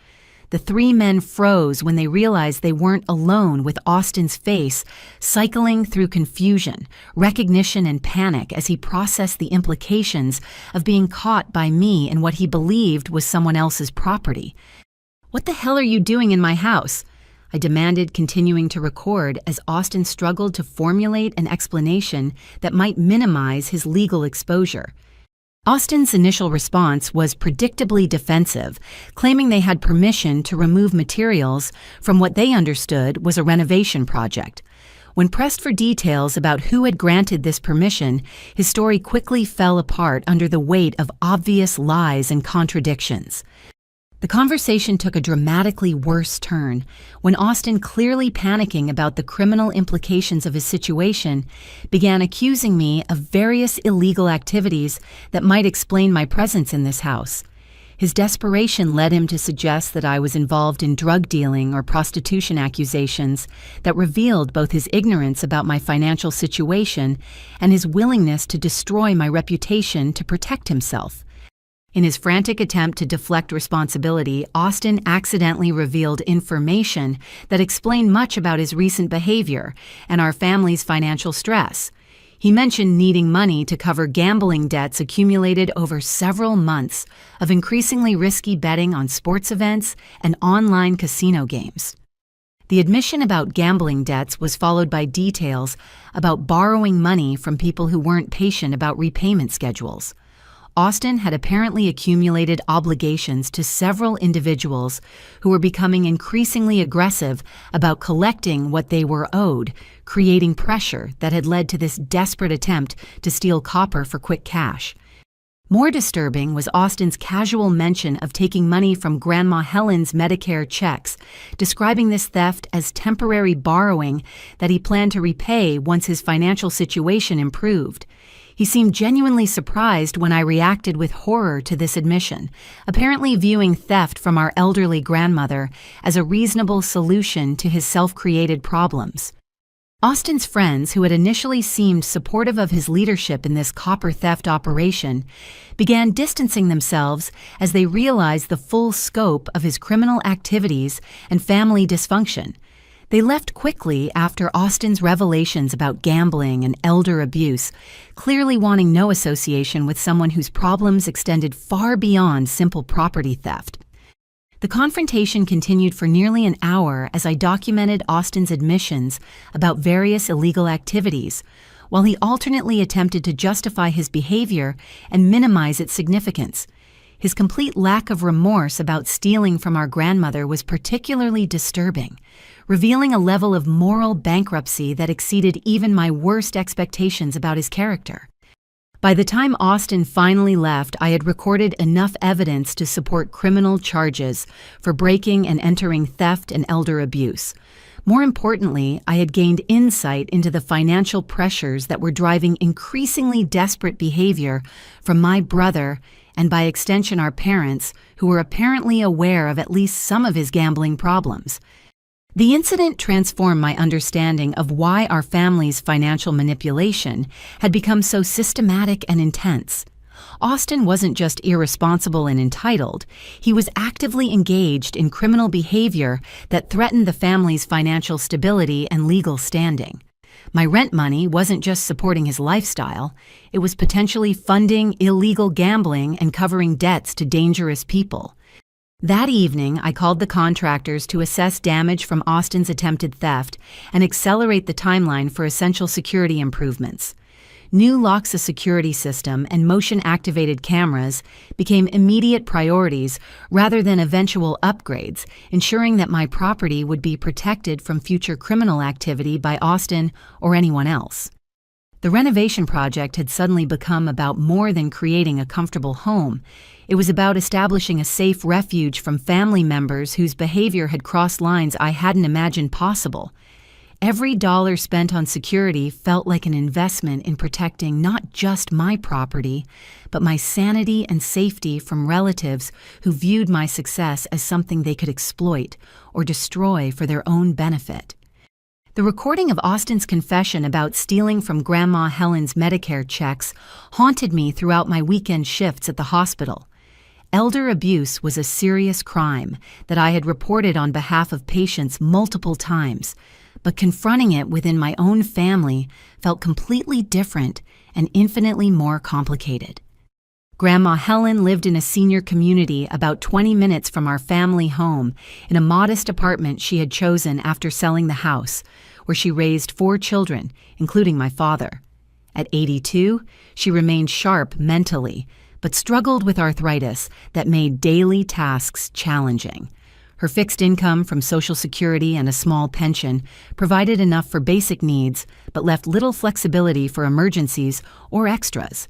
The three men froze when they realized they weren't alone, with Austin's face cycling through confusion, recognition, and panic as he processed the implications of being caught by me in what he believed was someone else's property. "What the hell are you doing in my house?" I demanded, continuing to record as Austin struggled to formulate an explanation that might minimize his legal exposure. Austin's initial response was predictably defensive, claiming they had permission to remove materials from what they understood was a renovation project. When pressed for details about who had granted this permission, his story quickly fell apart under the weight of obvious lies and contradictions. The conversation took a dramatically worse turn when Austin, clearly panicking about the criminal implications of his situation, began accusing me of various illegal activities that might explain my presence in this house. His desperation led him to suggest that I was involved in drug dealing or prostitution accusations that revealed both his ignorance about my financial situation and his willingness to destroy my reputation to protect himself. In his frantic attempt to deflect responsibility, Austin accidentally revealed information that explained much about his recent behavior and our family's financial stress. He mentioned needing money to cover gambling debts accumulated over several months of increasingly risky betting on sports events and online casino games. The admission about gambling debts was followed by details about borrowing money from people who weren't patient about repayment schedules. Austin had apparently accumulated obligations to several individuals who were becoming increasingly aggressive about collecting what they were owed, creating pressure that had led to this desperate attempt to steal copper for quick cash. More disturbing was Austin's casual mention of taking money from Grandma Helen's Medicare checks, describing this theft as temporary borrowing that he planned to repay once his financial situation improved. He seemed genuinely surprised when I reacted with horror to this admission, apparently viewing theft from our elderly grandmother as a reasonable solution to his self-created problems. Austin's friends, who had initially seemed supportive of his leadership in this copper theft operation, began distancing themselves as they realized the full scope of his criminal activities and family dysfunction. They left quickly after Austin's revelations about gambling and elder abuse, clearly wanting no association with someone whose problems extended far beyond simple property theft. The confrontation continued for nearly an hour as I documented Austin's admissions about various illegal activities, while he alternately attempted to justify his behavior and minimize its significance. His complete lack of remorse about stealing from our grandmother was particularly disturbing, revealing a level of moral bankruptcy that exceeded even my worst expectations about his character. By the time Austin finally left, I had recorded enough evidence to support criminal charges for breaking and entering theft and elder abuse. More importantly, I had gained insight into the financial pressures that were driving increasingly desperate behavior from my brother and by extension our parents, who were apparently aware of at least some of his gambling problems. The incident transformed my understanding of why our family's financial manipulation had become so systematic and intense. Austin wasn't just irresponsible and entitled, he was actively engaged in criminal behavior that threatened the family's financial stability and legal standing. My rent money wasn't just supporting his lifestyle, it was potentially funding illegal gambling and covering debts to dangerous people. That evening, I called the contractors to assess damage from Austin's attempted theft and accelerate the timeline for essential security improvements. New Loxa security system and motion-activated cameras became immediate priorities rather than eventual upgrades, ensuring that my property would be protected from future criminal activity by Austin or anyone else. The renovation project had suddenly become about more than creating a comfortable home. It was about establishing a safe refuge from family members whose behavior had crossed lines I hadn't imagined possible. Every dollar spent on security felt like an investment in protecting not just my property, but my sanity and safety from relatives who viewed my success as something they could exploit or destroy for their own benefit. The recording of Austin's confession about stealing from Grandma Helen's Medicare checks haunted me throughout my weekend shifts at the hospital. Elder abuse was a serious crime that I had reported on behalf of patients multiple times, but confronting it within my own family felt completely different and infinitely more complicated. Grandma Helen lived in a senior community about 20 minutes from our family home in a modest apartment she had chosen after selling the house, where she raised 4 children, including my father. At 82, she remained sharp mentally, but struggled with arthritis that made daily tasks challenging. Her fixed income from Social Security and a small pension provided enough for basic needs, but left little flexibility for emergencies or extras.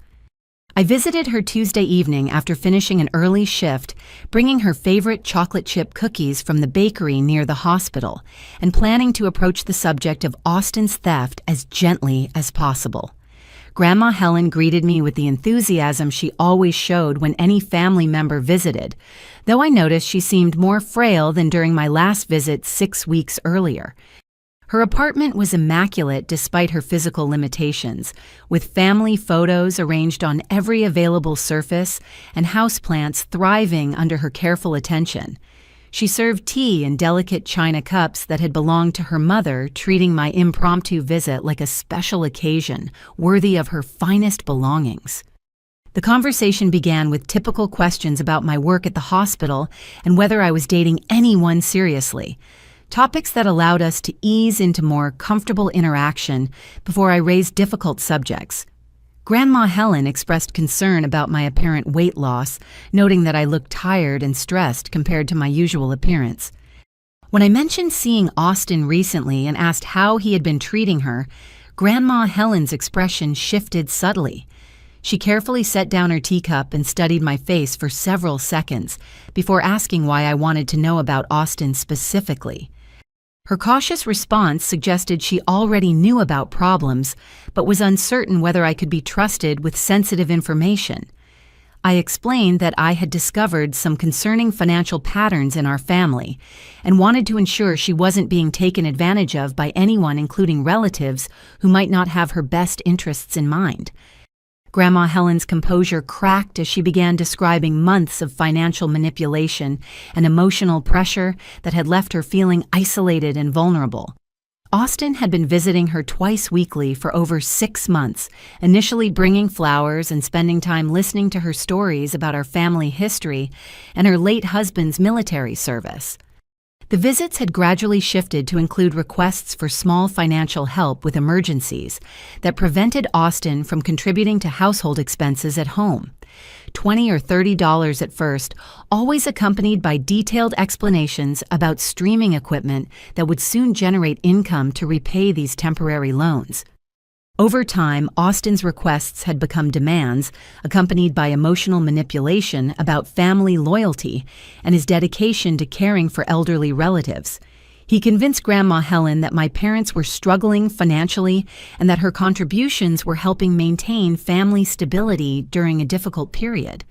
I visited her Tuesday evening after finishing an early shift, bringing her favorite chocolate chip cookies from the bakery near the hospital, and planning to approach the subject of Austin's theft as gently as possible. Grandma Helen greeted me with the enthusiasm she always showed when any family member visited, though I noticed she seemed more frail than during my last visit 6 weeks earlier. Her apartment was immaculate despite her physical limitations, with family photos arranged on every available surface and houseplants thriving under her careful attention. She served tea in delicate china cups that had belonged to her mother, treating my impromptu visit like a special occasion worthy of her finest belongings. The conversation began with typical questions about my work at the hospital and whether I was dating anyone seriously, topics that allowed us to ease into more comfortable interaction before I raised difficult subjects. Grandma Helen expressed concern about my apparent weight loss, noting that I looked tired and stressed compared to my usual appearance. When I mentioned seeing Austin recently and asked how he had been treating her, Grandma Helen's expression shifted subtly. She carefully set down her teacup and studied my face for several seconds before asking why I wanted to know about Austin specifically. Her cautious response suggested she already knew about problems, but was uncertain whether I could be trusted with sensitive information. I explained that I had discovered some concerning financial patterns in our family and wanted to ensure she wasn't being taken advantage of by anyone, including relatives, who might not have her best interests in mind. Grandma Helen's composure cracked as she began describing months of financial manipulation and emotional pressure that had left her feeling isolated and vulnerable. Austin had been visiting her twice weekly for over 6 months, initially bringing flowers and spending time listening to her stories about our family history and her late husband's military service. The visits had gradually shifted to include requests for small financial help with emergencies that prevented Austin from contributing to household expenses at home. $20 or $30 at first, always accompanied by detailed explanations about streaming equipment that would soon generate income to repay these temporary loans. Over time, Austin's requests had become demands, accompanied by emotional manipulation about family loyalty and his dedication to caring for elderly relatives. He convinced Grandma Helen that my parents were struggling financially and that her contributions were helping maintain family stability during a difficult period.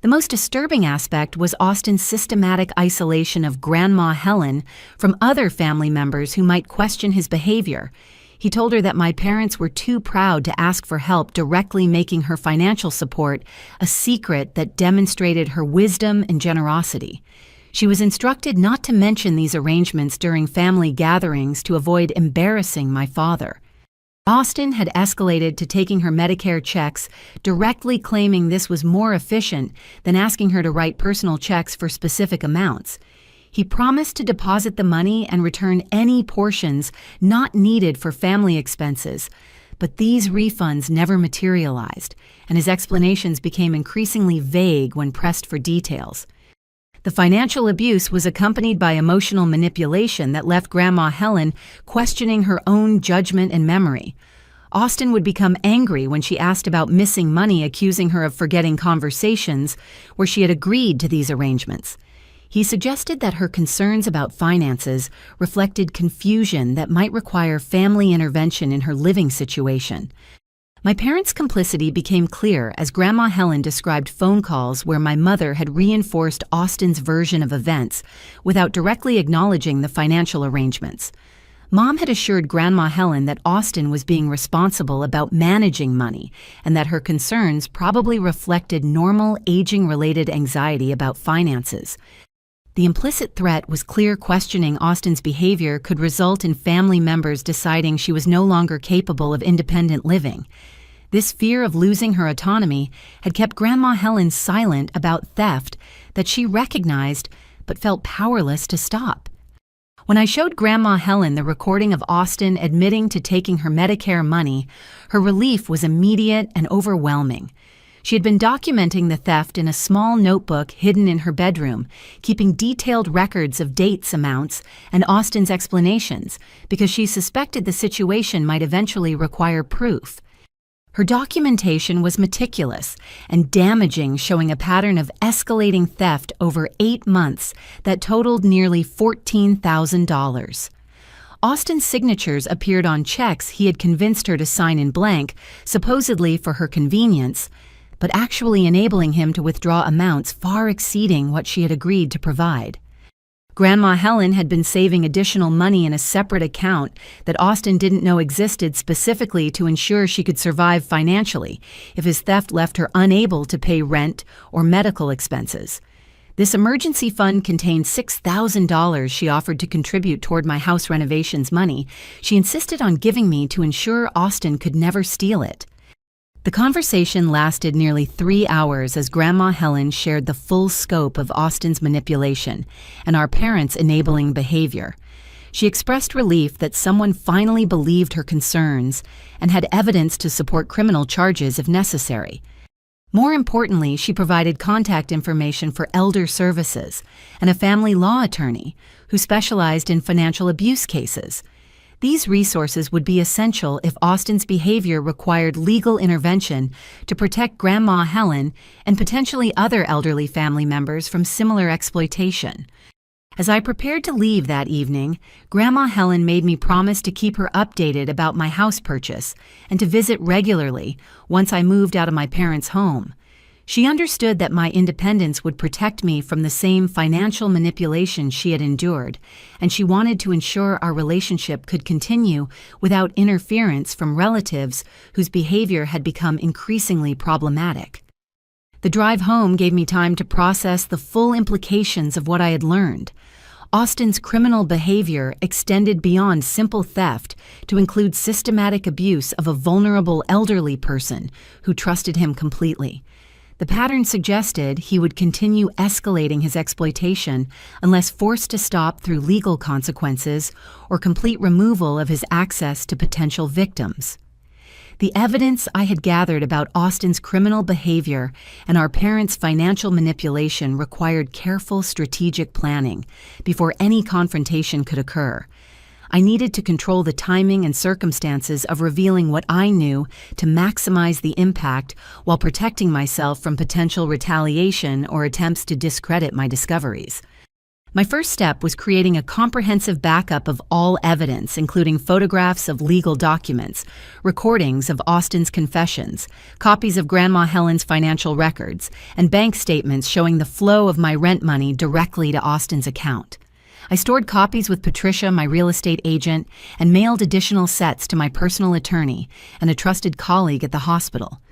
The most disturbing aspect was Austin's systematic isolation of Grandma Helen from other family members who might question his behavior. He told her that my parents were too proud to ask for help, directly making her financial support a secret that demonstrated her wisdom and generosity. She was instructed not to mention these arrangements during family gatherings to avoid embarrassing my father. Austin had escalated to taking her Medicare checks, directly claiming this was more efficient than asking her to write personal checks for specific amounts. He promised to deposit the money and return any portions not needed for family expenses, but these refunds never materialized, and his explanations became increasingly vague when pressed for details. The financial abuse was accompanied by emotional manipulation that left Grandma Helen questioning her own judgment and memory. Austin would become angry when she asked about missing money, accusing her of forgetting conversations where she had agreed to these arrangements. He suggested that her concerns about finances reflected confusion that might require family intervention in her living situation. My parents' complicity became clear as Grandma Helen described phone calls where my mother had reinforced Austin's version of events without directly acknowledging the financial arrangements. Mom had assured Grandma Helen that Austin was being responsible about managing money and that her concerns probably reflected normal aging-related anxiety about finances. The implicit threat was clear. Questioning Austin's behavior could result in family members deciding she was no longer capable of independent living. This fear of losing her autonomy had kept Grandma Helen silent about theft that she recognized but felt powerless to stop. When I showed Grandma Helen the recording of Austin admitting to taking her Medicare money, her relief was immediate and overwhelming. She had been documenting the theft in a small notebook hidden in her bedroom, keeping detailed records of dates, amounts, and Austin's explanations, because she suspected the situation might eventually require proof. Her documentation was meticulous and damaging, showing a pattern of escalating theft over 8 months that totaled nearly $14,000. Austin's signatures appeared on checks he had convinced her to sign in blank, supposedly for her convenience, but actually enabling him to withdraw amounts far exceeding what she had agreed to provide. Grandma Helen had been saving additional money in a separate account that Austin didn't know existed, specifically to ensure she could survive financially if his theft left her unable to pay rent or medical expenses. This emergency fund contained $6,000 she offered to contribute toward my house renovations money she insisted on giving me to ensure Austin could never steal it. The conversation lasted nearly 3 hours as Grandma Helen shared the full scope of Austin's manipulation and our parents' enabling behavior. She expressed relief that someone finally believed her concerns and had evidence to support criminal charges if necessary. More importantly, she provided contact information for elder services and a family law attorney who specialized in financial abuse cases. These resources would be essential if Austin's behavior required legal intervention to protect Grandma Helen and potentially other elderly family members from similar exploitation. As I prepared to leave that evening, Grandma Helen made me promise to keep her updated about my house purchase and to visit regularly once I moved out of my parents' home. She understood that my independence would protect me from the same financial manipulation she had endured, and she wanted to ensure our relationship could continue without interference from relatives whose behavior had become increasingly problematic. The drive home gave me time to process the full implications of what I had learned. Austin's criminal behavior extended beyond simple theft to include systematic abuse of a vulnerable elderly person who trusted him completely. The pattern suggested he would continue escalating his exploitation unless forced to stop through legal consequences or complete removal of his access to potential victims. The evidence I had gathered about Austin's criminal behavior and our parents' financial manipulation required careful strategic planning before any confrontation could occur. I needed to control the timing and circumstances of revealing what I knew to maximize the impact while protecting myself from potential retaliation or attempts to discredit my discoveries. My first step was creating a comprehensive backup of all evidence, including photographs of legal documents, recordings of Austin's confessions, copies of Grandma Helen's financial records, and bank statements showing the flow of my rent money directly to Austin's account. I stored copies with Patricia, my real estate agent, and mailed additional sets to my personal attorney and a trusted colleague at the hospital.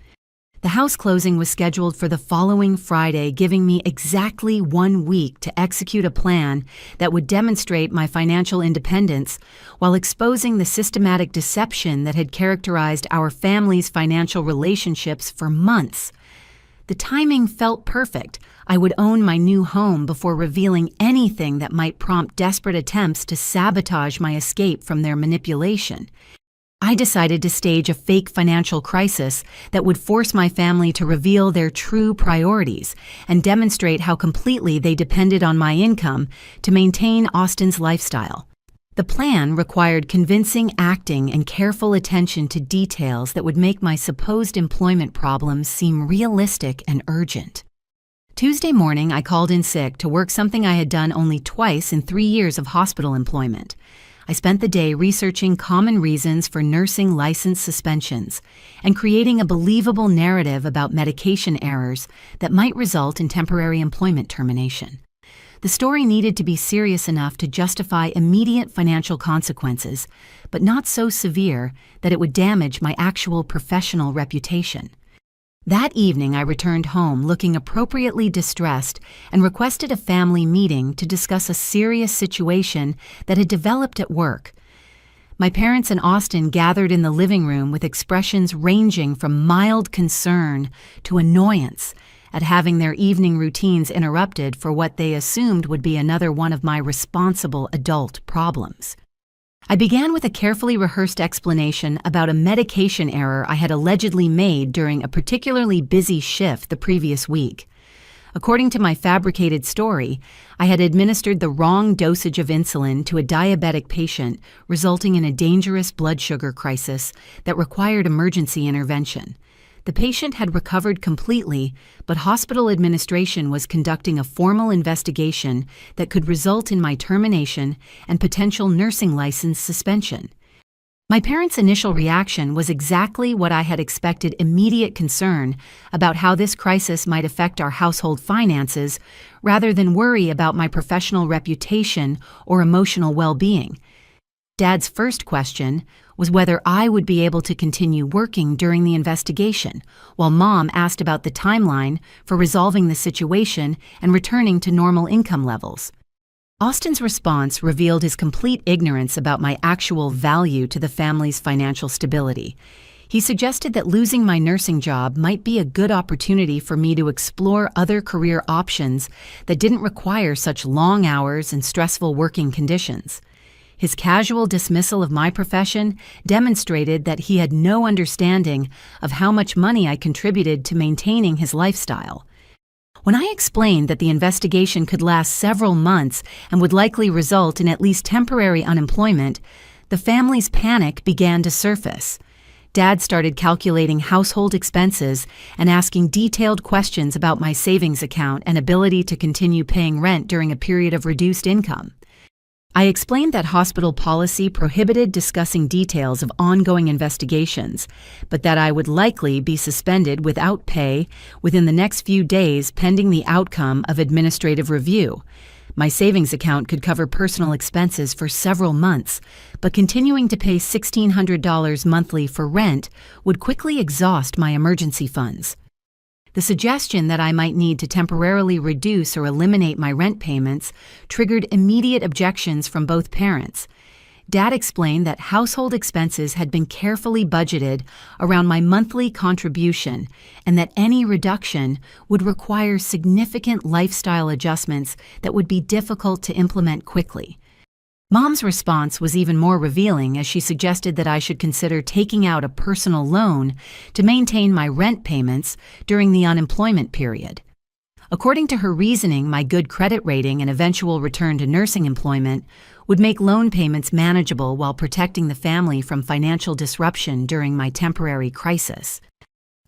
The house closing was scheduled for the following Friday, giving me exactly 1 week to execute a plan that would demonstrate my financial independence while exposing the systematic deception that had characterized our family's financial relationships for months. The timing felt perfect. I would own my new home before revealing anything that might prompt desperate attempts to sabotage my escape from their manipulation. I decided to stage a fake financial crisis that would force my family to reveal their true priorities and demonstrate how completely they depended on my income to maintain Austin's lifestyle. The plan required convincing acting and careful attention to details that would make my supposed employment problems seem realistic and urgent. Tuesday morning, I called in sick to work something I had done only twice in 3 years of hospital employment. I spent the day researching common reasons for nursing license suspensions and creating a believable narrative about medication errors that might result in temporary employment termination. The story needed to be serious enough to justify immediate financial consequences, but not so severe that it would damage my actual professional reputation. That evening, I returned home looking appropriately distressed and requested a family meeting to discuss a serious situation that had developed at work. My parents and Austin gathered in the living room with expressions ranging from mild concern to annoyance at having their evening routines interrupted for what they assumed would be another one of my responsible adult problems. I began with a carefully rehearsed explanation about a medication error I had allegedly made during a particularly busy shift the previous week. According to my fabricated story, I had administered the wrong dosage of insulin to a diabetic patient, resulting in a dangerous blood sugar crisis that required emergency intervention. The patient had recovered completely, but hospital administration was conducting a formal investigation that could result in my termination and potential nursing license suspension. My parents' initial reaction was exactly what I had expected: immediate concern about how this crisis might affect our household finances, rather than worry about my professional reputation or emotional well-being. Dad's first question was whether I would be able to continue working during the investigation, while Mom asked about the timeline for resolving the situation and returning to normal income levels. Austin's response revealed his complete ignorance about my actual value to the family's financial stability. He suggested that losing my nursing job might be a good opportunity for me to explore other career options that didn't require such long hours and stressful working conditions. His casual dismissal of my profession demonstrated that he had no understanding of how much money I contributed to maintaining his lifestyle. When I explained that the investigation could last several months and would likely result in at least temporary unemployment, the family's panic began to surface. Dad started calculating household expenses and asking detailed questions about my savings account and ability to continue paying rent during a period of reduced income. I explained that hospital policy prohibited discussing details of ongoing investigations, but that I would likely be suspended without pay within the next few days pending the outcome of administrative review. My savings account could cover personal expenses for several months, but continuing to pay $1,600 monthly for rent would quickly exhaust my emergency funds. The suggestion that I might need to temporarily reduce or eliminate my rent payments triggered immediate objections from both parents. Dad explained that household expenses had been carefully budgeted around my monthly contribution and that any reduction would require significant lifestyle adjustments that would be difficult to implement quickly. Mom's response was even more revealing as she suggested that I should consider taking out a personal loan to maintain my rent payments during the unemployment period. According to her reasoning, my good credit rating and eventual return to nursing employment would make loan payments manageable while protecting the family from financial disruption during my temporary crisis.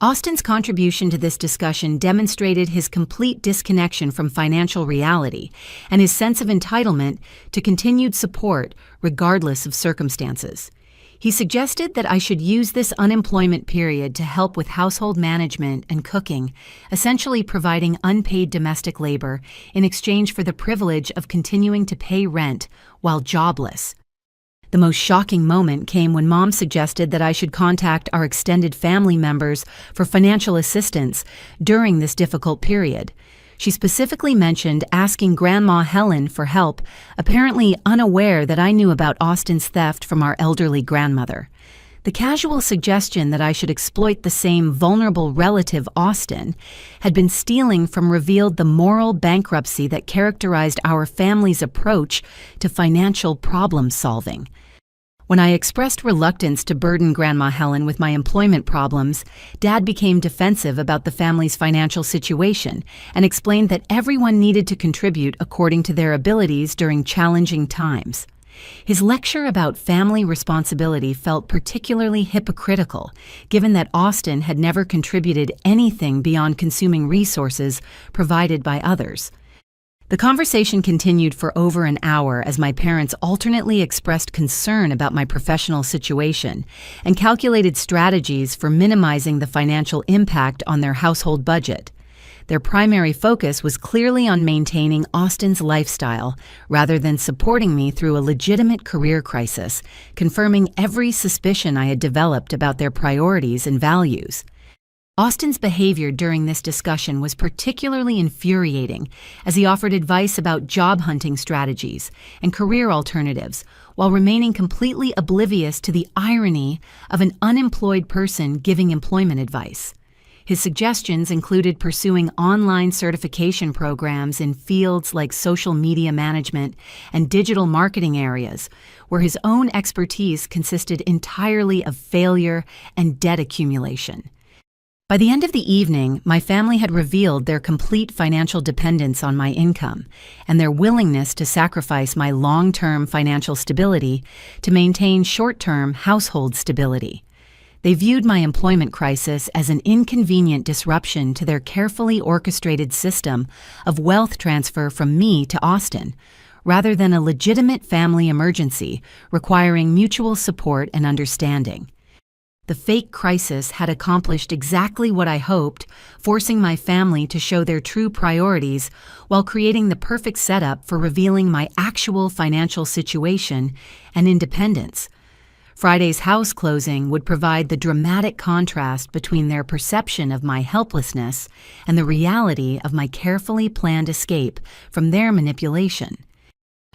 Austin's contribution to this discussion demonstrated his complete disconnection from financial reality and his sense of entitlement to continued support regardless of circumstances. He suggested that I should use this unemployment period to help with household management and cooking, essentially providing unpaid domestic labor in exchange for the privilege of continuing to pay rent while jobless. The most shocking moment came when Mom suggested that I should contact our extended family members for financial assistance during this difficult period. She specifically mentioned asking Grandma Helen for help, apparently unaware that I knew about Austin's theft from our elderly grandmother. The casual suggestion that I should exploit the same vulnerable relative, Austin, had been stealing from revealed the moral bankruptcy that characterized our family's approach to financial problem solving. When I expressed reluctance to burden Grandma Helen with my employment problems, Dad became defensive about the family's financial situation and explained that everyone needed to contribute according to their abilities during challenging times. His lecture about family responsibility felt particularly hypocritical, given that Austin had never contributed anything beyond consuming resources provided by others. The conversation continued for over an hour as my parents alternately expressed concern about my professional situation and calculated strategies for minimizing the financial impact on their household budget. Their primary focus was clearly on maintaining Austin's lifestyle rather than supporting me through a legitimate career crisis, confirming every suspicion I had developed about their priorities and values. Austin's behavior during this discussion was particularly infuriating as he offered advice about job hunting strategies and career alternatives while remaining completely oblivious to the irony of an unemployed person giving employment advice. His suggestions included pursuing online certification programs in fields like social media management and digital marketing areas, where his own expertise consisted entirely of failure and debt accumulation. By the end of the evening, my family had revealed their complete financial dependence on my income and their willingness to sacrifice my long-term financial stability to maintain short-term household stability. They viewed my employment crisis as an inconvenient disruption to their carefully orchestrated system of wealth transfer from me to Austin, rather than a legitimate family emergency requiring mutual support and understanding. The fake crisis had accomplished exactly what I hoped, forcing my family to show their true priorities while creating the perfect setup for revealing my actual financial situation and independence. Friday's house closing would provide the dramatic contrast between their perception of my helplessness and the reality of my carefully planned escape from their manipulation.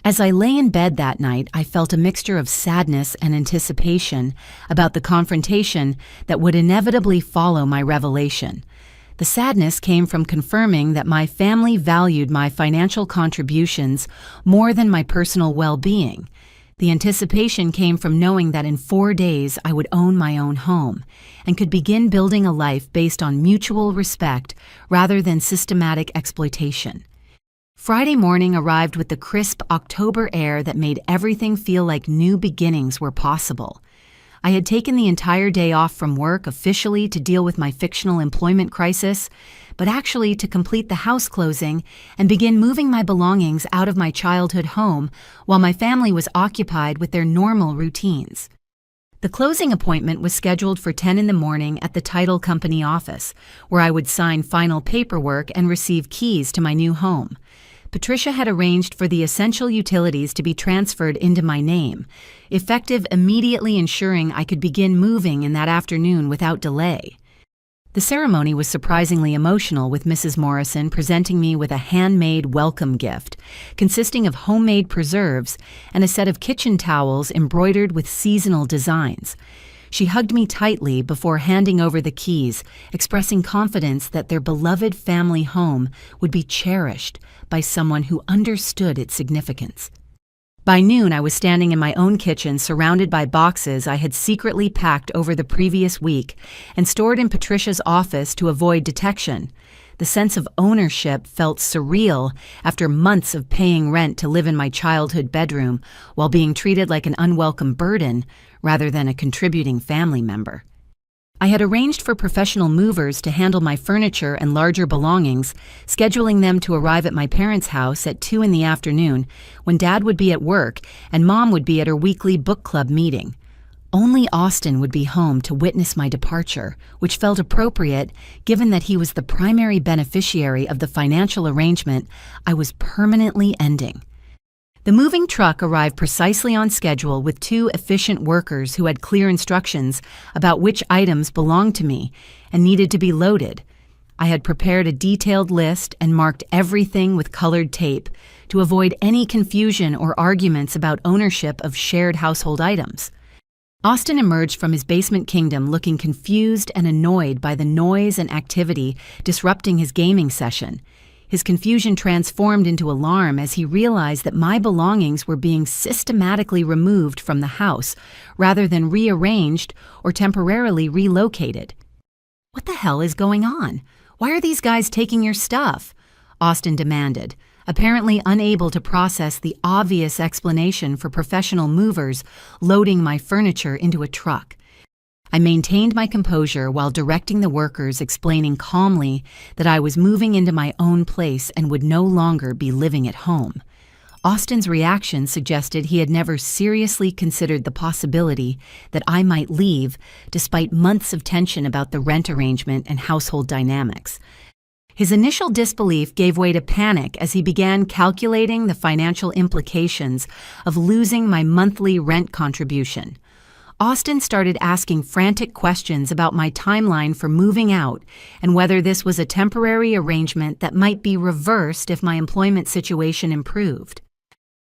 As I lay in bed that night, I felt a mixture of sadness and anticipation about the confrontation that would inevitably follow my revelation. The sadness came from confirming that my family valued my financial contributions more than my personal well-being. The anticipation came from knowing that in 4 days I would own my own home and could begin building a life based on mutual respect rather than systematic exploitation. Friday morning arrived with the crisp October air that made everything feel like new beginnings were possible. I had taken the entire day off from work officially to deal with my fictional employment crisis, but actually to complete the house closing and begin moving my belongings out of my childhood home while my family was occupied with their normal routines. The closing appointment was scheduled for 10 in the morning at the title company office, where I would sign final paperwork and receive keys to my new home. Patricia had arranged for the essential utilities to be transferred into my name, effective immediately ensuring I could begin moving in that afternoon without delay. The ceremony was surprisingly emotional, with Mrs. Morrison presenting me with a handmade welcome gift, consisting of homemade preserves and a set of kitchen towels embroidered with seasonal designs. She hugged me tightly before handing over the keys, expressing confidence that their beloved family home would be cherished by someone who understood its significance. By noon, I was standing in my own kitchen surrounded by boxes I had secretly packed over the previous week and stored in Patricia's office to avoid detection. The sense of ownership felt surreal after months of paying rent to live in my childhood bedroom while being treated like an unwelcome burden rather than a contributing family member. I had arranged for professional movers to handle my furniture and larger belongings, scheduling them to arrive at my parents' house at 2 in the afternoon when Dad would be at work and Mom would be at her weekly book club meeting. Only Austin would be home to witness my departure, which felt appropriate given that he was the primary beneficiary of the financial arrangement I was permanently ending. The moving truck arrived precisely on schedule with 2 efficient workers who had clear instructions about which items belonged to me and needed to be loaded. I had prepared a detailed list and marked everything with colored tape to avoid any confusion or arguments about ownership of shared household items. Austin emerged from his basement kingdom looking confused and annoyed by the noise and activity disrupting his gaming session. His confusion transformed into alarm as he realized that my belongings were being systematically removed from the house rather than rearranged or temporarily relocated. "What the hell is going on? Why are these guys taking your stuff?" Austin demanded, apparently unable to process the obvious explanation for professional movers loading my furniture into a truck. I maintained my composure while directing the workers, explaining calmly that I was moving into my own place and would no longer be living at home. Austin's reaction suggested he had never seriously considered the possibility that I might leave, despite months of tension about the rent arrangement and household dynamics. His initial disbelief gave way to panic as he began calculating the financial implications of losing my monthly rent contribution. Austin started asking frantic questions about my timeline for moving out and whether this was a temporary arrangement that might be reversed if my employment situation improved.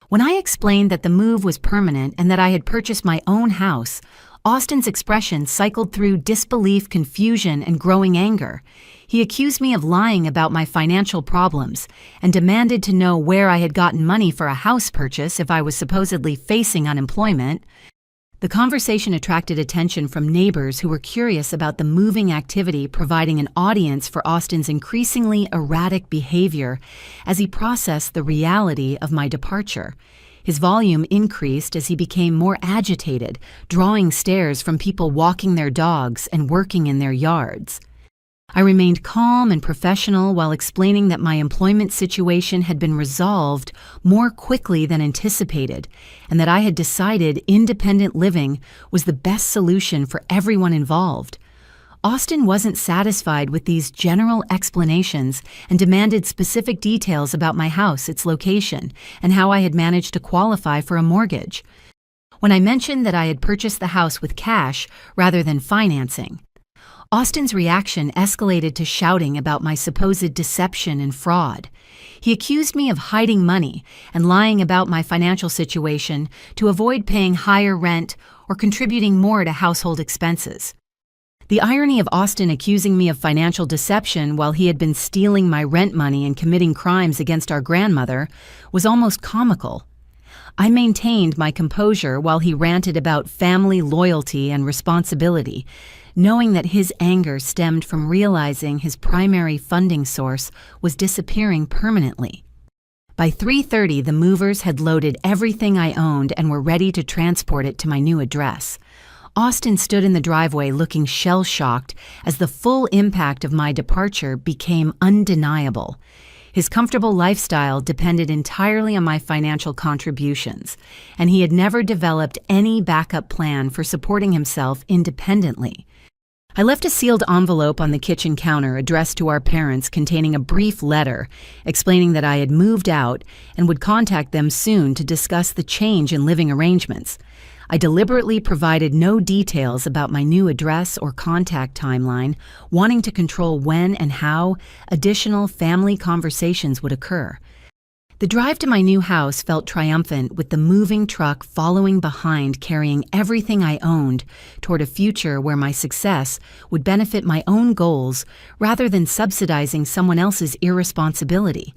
When I explained that the move was permanent and that I had purchased my own house, Austin's expression cycled through disbelief, confusion, and growing anger. He accused me of lying about my financial problems and demanded to know where I had gotten money for a house purchase if I was supposedly facing unemployment. The conversation attracted attention from neighbors who were curious about the moving activity, providing an audience for Austin's increasingly erratic behavior as he processed the reality of my departure. His volume increased as he became more agitated, drawing stares from people walking their dogs and working in their yards. I remained calm and professional while explaining that my employment situation had been resolved more quickly than anticipated, and that I had decided independent living was the best solution for everyone involved. Austin wasn't satisfied with these general explanations and demanded specific details about my house, its location, and how I had managed to qualify for a mortgage. When I mentioned that I had purchased the house with cash rather than financing, Austin's reaction escalated to shouting about my supposed deception and fraud. He accused me of hiding money and lying about my financial situation to avoid paying higher rent or contributing more to household expenses. The irony of Austin accusing me of financial deception while he had been stealing my rent money and committing crimes against our grandmother was almost comical. I maintained my composure while he ranted about family loyalty and responsibility, knowing that his anger stemmed from realizing his primary funding source was disappearing permanently. By 3:30, the movers had loaded everything I owned and were ready to transport it to my new address. Austin stood in the driveway looking shell-shocked as the full impact of my departure became undeniable. His comfortable lifestyle depended entirely on my financial contributions, and he had never developed any backup plan for supporting himself independently. I left a sealed envelope on the kitchen counter addressed to our parents containing a brief letter explaining that I had moved out and would contact them soon to discuss the change in living arrangements. I deliberately provided no details about my new address or contact timeline, wanting to control when and how additional family conversations would occur. The drive to my new house felt triumphant, with the moving truck following behind, carrying everything I owned toward a future where my success would benefit my own goals rather than subsidizing someone else's irresponsibility.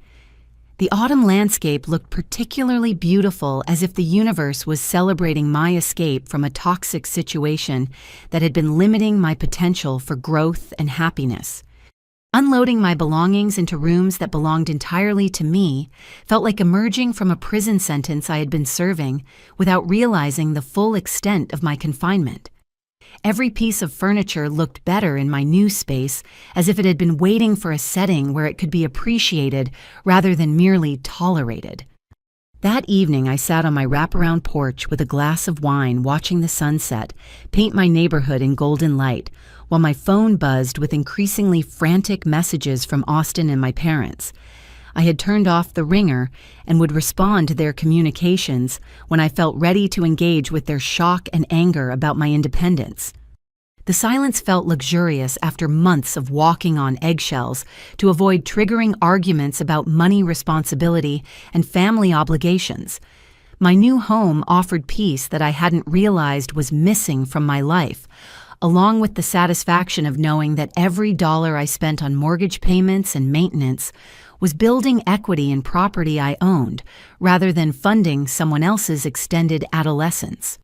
The autumn landscape looked particularly beautiful, as if the universe was celebrating my escape from a toxic situation that had been limiting my potential for growth and happiness. Unloading my belongings into rooms that belonged entirely to me felt like emerging from a prison sentence I had been serving without realizing the full extent of my confinement. Every piece of furniture looked better in my new space, as if it had been waiting for a setting where it could be appreciated rather than merely tolerated. That evening, I sat on my wraparound porch with a glass of wine, watching the sunset paint my neighborhood in golden light, while my phone buzzed with increasingly frantic messages from Austin and my parents. I had turned off the ringer and would respond to their communications when I felt ready to engage with their shock and anger about my independence. The silence felt luxurious after months of walking on eggshells to avoid triggering arguments about money responsibility and family obligations. My new home offered peace that I hadn't realized was missing from my life, along with the satisfaction of knowing that every dollar I spent on mortgage payments and maintenance was building equity in property I owned, rather than funding someone else's extended adolescence.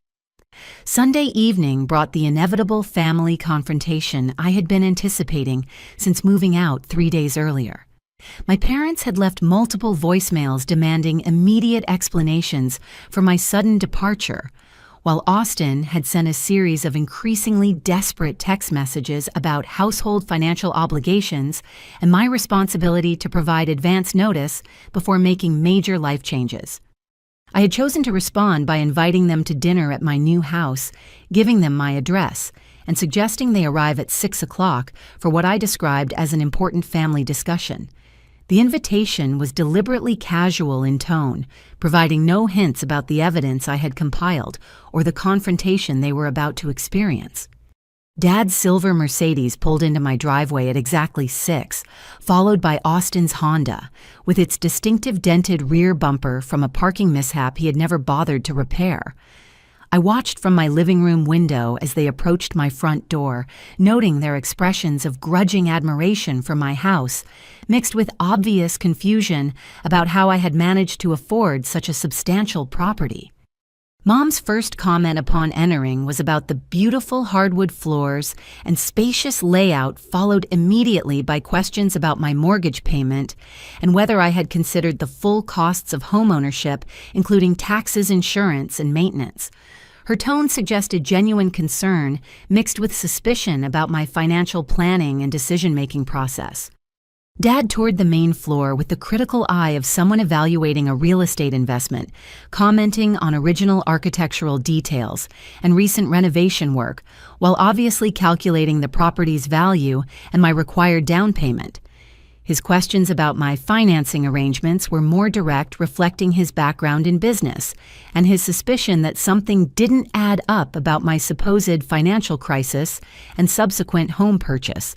Sunday evening brought the inevitable family confrontation I had been anticipating since moving out 3 days earlier. My parents had left multiple voicemails demanding immediate explanations for my sudden departure, while Austin had sent a series of increasingly desperate text messages about household financial obligations and my responsibility to provide advance notice before making major life changes. I had chosen to respond by inviting them to dinner at my new house, giving them my address, and suggesting they arrive at 6 o'clock for what I described as an important family discussion. The invitation was deliberately casual in tone, providing no hints about the evidence I had compiled or the confrontation they were about to experience. Dad's silver Mercedes pulled into my driveway at exactly 6, followed by Austin's Honda, with its distinctive dented rear bumper from a parking mishap he had never bothered to repair. I watched from my living room window as they approached my front door, noting their expressions of grudging admiration for my house, mixed with obvious confusion about how I had managed to afford such a substantial property. Mom's first comment upon entering was about the beautiful hardwood floors and spacious layout, followed immediately by questions about my mortgage payment and whether I had considered the full costs of homeownership, including taxes, insurance, and maintenance. Her tone suggested genuine concern mixed with suspicion about my financial planning and decision-making process. Dad toured the main floor with the critical eye of someone evaluating a real estate investment, commenting on original architectural details and recent renovation work, while obviously calculating the property's value and my required down payment. His questions about my financing arrangements were more direct, reflecting his background in business and his suspicion that something didn't add up about my supposed financial crisis and subsequent home purchase.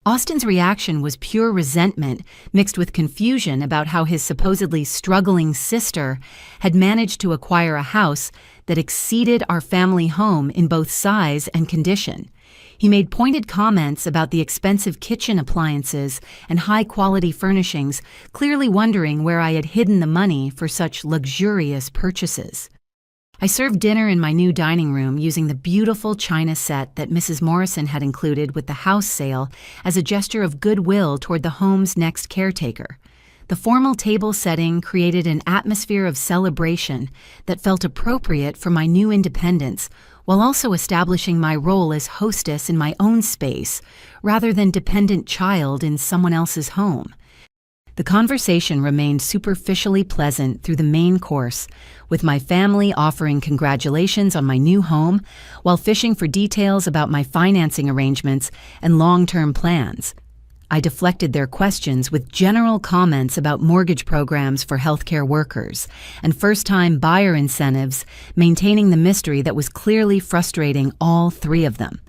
Austin's reaction was pure resentment mixed with confusion about how his supposedly struggling sister had managed to acquire a house that exceeded our family home in both size and condition. He made pointed comments about the expensive kitchen appliances and high-quality furnishings, clearly wondering where I had hidden the money for such luxurious purchases. I served dinner in my new dining room using the beautiful china set that Mrs. Morrison had included with the house sale as a gesture of goodwill toward the home's next caretaker. The formal table setting created an atmosphere of celebration that felt appropriate for my new independence, while also establishing my role as hostess in my own space, rather than dependent child in someone else's home. The conversation remained superficially pleasant through the main course, with my family offering congratulations on my new home while fishing for details about my financing arrangements and long-term plans. I deflected their questions with general comments about mortgage programs for healthcare workers and first-time buyer incentives, maintaining the mystery that was clearly frustrating all three of them.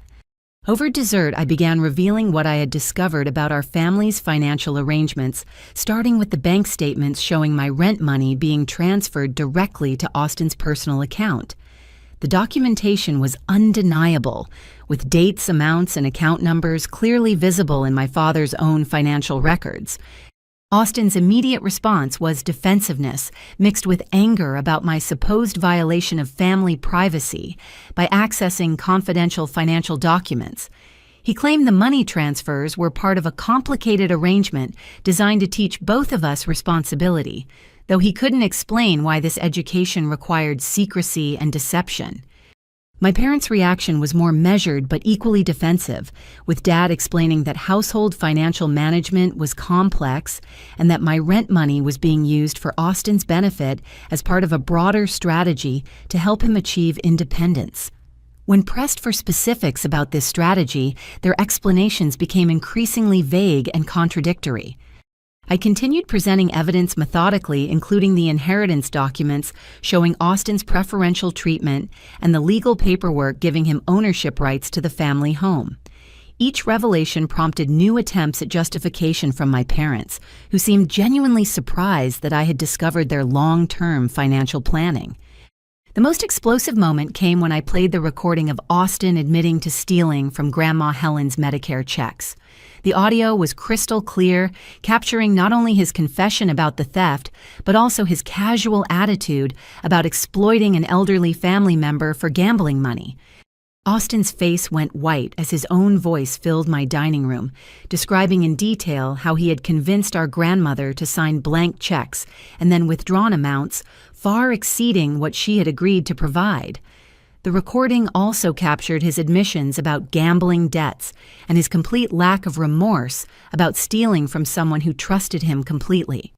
Over dessert, I began revealing what I had discovered about our family's financial arrangements, starting with the bank statements showing my rent money being transferred directly to Austin's personal account. The documentation was undeniable, with dates, amounts, and account numbers clearly visible in my father's own financial records. Austin's immediate response was defensiveness, mixed with anger about my supposed violation of family privacy by accessing confidential financial documents. He claimed the money transfers were part of a complicated arrangement designed to teach both of us responsibility, though he couldn't explain why this education required secrecy and deception. My parents' reaction was more measured but equally defensive, with Dad explaining that household financial management was complex and that my rent money was being used for Austin's benefit as part of a broader strategy to help him achieve independence. When pressed for specifics about this strategy, their explanations became increasingly vague and contradictory. I continued presenting evidence methodically, including the inheritance documents showing Austin's preferential treatment and the legal paperwork giving him ownership rights to the family home. Each revelation prompted new attempts at justification from my parents, who seemed genuinely surprised that I had discovered their long-term financial planning. The most explosive moment came when I played the recording of Austin admitting to stealing from Grandma Helen's Medicare checks. The audio was crystal clear, capturing not only his confession about the theft, but also his casual attitude about exploiting an elderly family member for gambling money. Austin's face went white as his own voice filled my dining room, describing in detail how he had convinced our grandmother to sign blank checks and then withdrawn amounts far exceeding what she had agreed to provide. The recording also captured his admissions about gambling debts and his complete lack of remorse about stealing from someone who trusted him completely.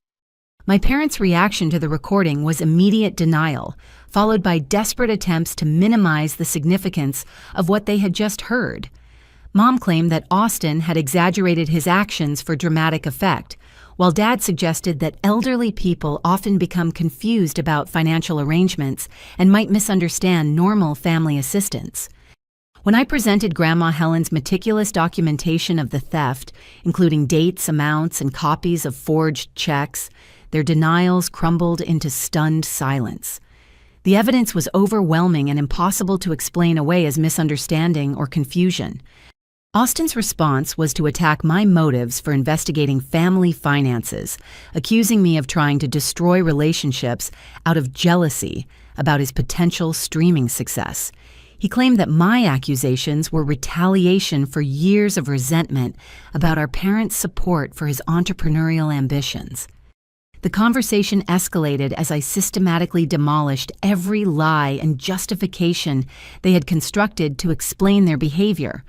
My parents' reaction to the recording was immediate denial, followed by desperate attempts to minimize the significance of what they had just heard. Mom claimed that Austin had exaggerated his actions for dramatic effect, while Dad suggested that elderly people often become confused about financial arrangements and might misunderstand normal family assistance. When I presented Grandma Helen's meticulous documentation of the theft, including dates, amounts, and copies of forged checks, their denials crumbled into stunned silence. The evidence was overwhelming and impossible to explain away as misunderstanding or confusion. Austin's response was to attack my motives for investigating family finances, accusing me of trying to destroy relationships out of jealousy about his potential streaming success. He claimed that my accusations were retaliation for years of resentment about our parents' support for his entrepreneurial ambitions. The conversation escalated as I systematically demolished every lie and justification they had constructed to explain their behavior.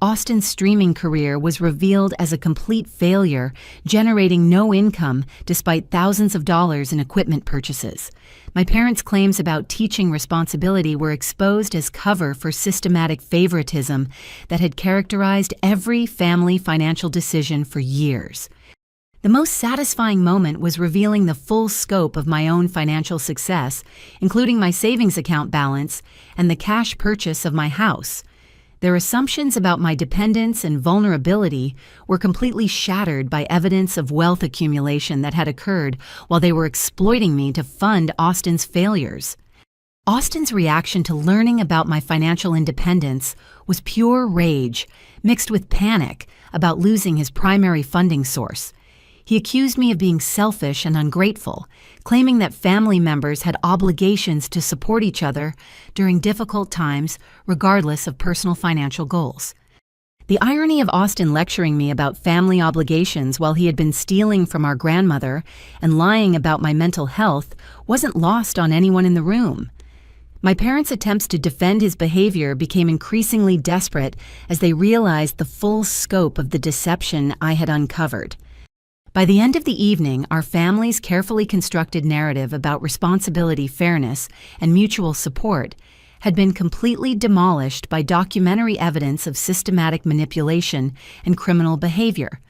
Austin's streaming career was revealed as a complete failure, generating no income despite thousands of dollars in equipment purchases. My parents' claims about teaching responsibility were exposed as cover for systematic favoritism that had characterized every family financial decision for years. The most satisfying moment was revealing the full scope of my own financial success, including my savings account balance and the cash purchase of my house. Their assumptions about my dependence and vulnerability were completely shattered by evidence of wealth accumulation that had occurred while they were exploiting me to fund Austin's failures. Austin's reaction to learning about my financial independence was pure rage, mixed with panic about losing his primary funding source. He accused me of being selfish and ungrateful, claiming that family members had obligations to support each other during difficult times, regardless of personal financial goals. The irony of Austin lecturing me about family obligations while he had been stealing from our grandmother and lying about my mental health wasn't lost on anyone in the room. My parents' attempts to defend his behavior became increasingly desperate as they realized the full scope of the deception I had uncovered. By the end of the evening, our family's carefully constructed narrative about responsibility, fairness, and mutual support had been completely demolished by documentary evidence of systematic manipulation and criminal behavior.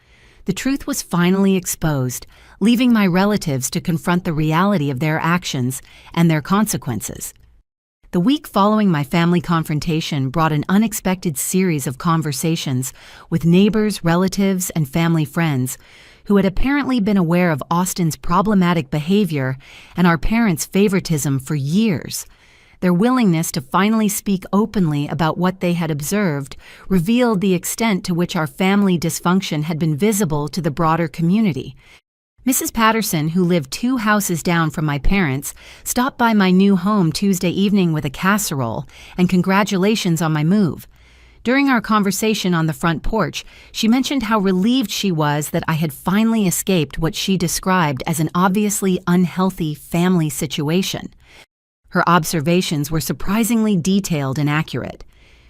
The truth was finally exposed, leaving my relatives to confront the reality of their actions and their consequences. The week following my family confrontation brought an unexpected series of conversations with neighbors, relatives, and family friends who had apparently been aware of Austin's problematic behavior and our parents' favoritism for years. Their willingness to finally speak openly about what they had observed revealed the extent to which our family dysfunction had been visible to the broader community. Mrs. Patterson, who lived 2 houses down from my parents, stopped by my new home Tuesday evening with a casserole and congratulations on my move. During our conversation on the front porch, she mentioned how relieved she was that I had finally escaped what she described as an obviously unhealthy family situation. Her observations were surprisingly detailed and accurate.